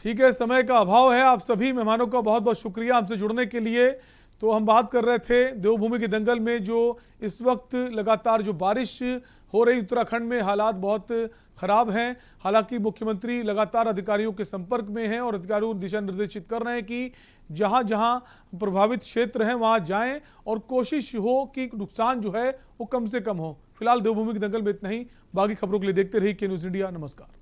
S1: ठीक है, समय का अभाव है। आप सभी मेहमानों का बहुत बहुत शुक्रिया हमसे जुड़ने के लिए। तो हम बात कर रहे थे देवभूमि के दंगल में जो इस वक्त लगातार जो बारिश हो रही उत्तराखंड में, हालात बहुत खराब हैं। हालांकि मुख्यमंत्री लगातार अधिकारियों के संपर्क में हैं और अधिकारियों को दिशा निर्देशित कर रहे हैं कि जहां जहां प्रभावित क्षेत्र हैं वहां जाएं और कोशिश हो कि नुकसान जो है वो कम से कम हो। फिलहाल देवभूमि के दंगल में इतना ही। बाकी खबरों के लिए देखते रहिए के न्यूज़ इंडिया। नमस्कार।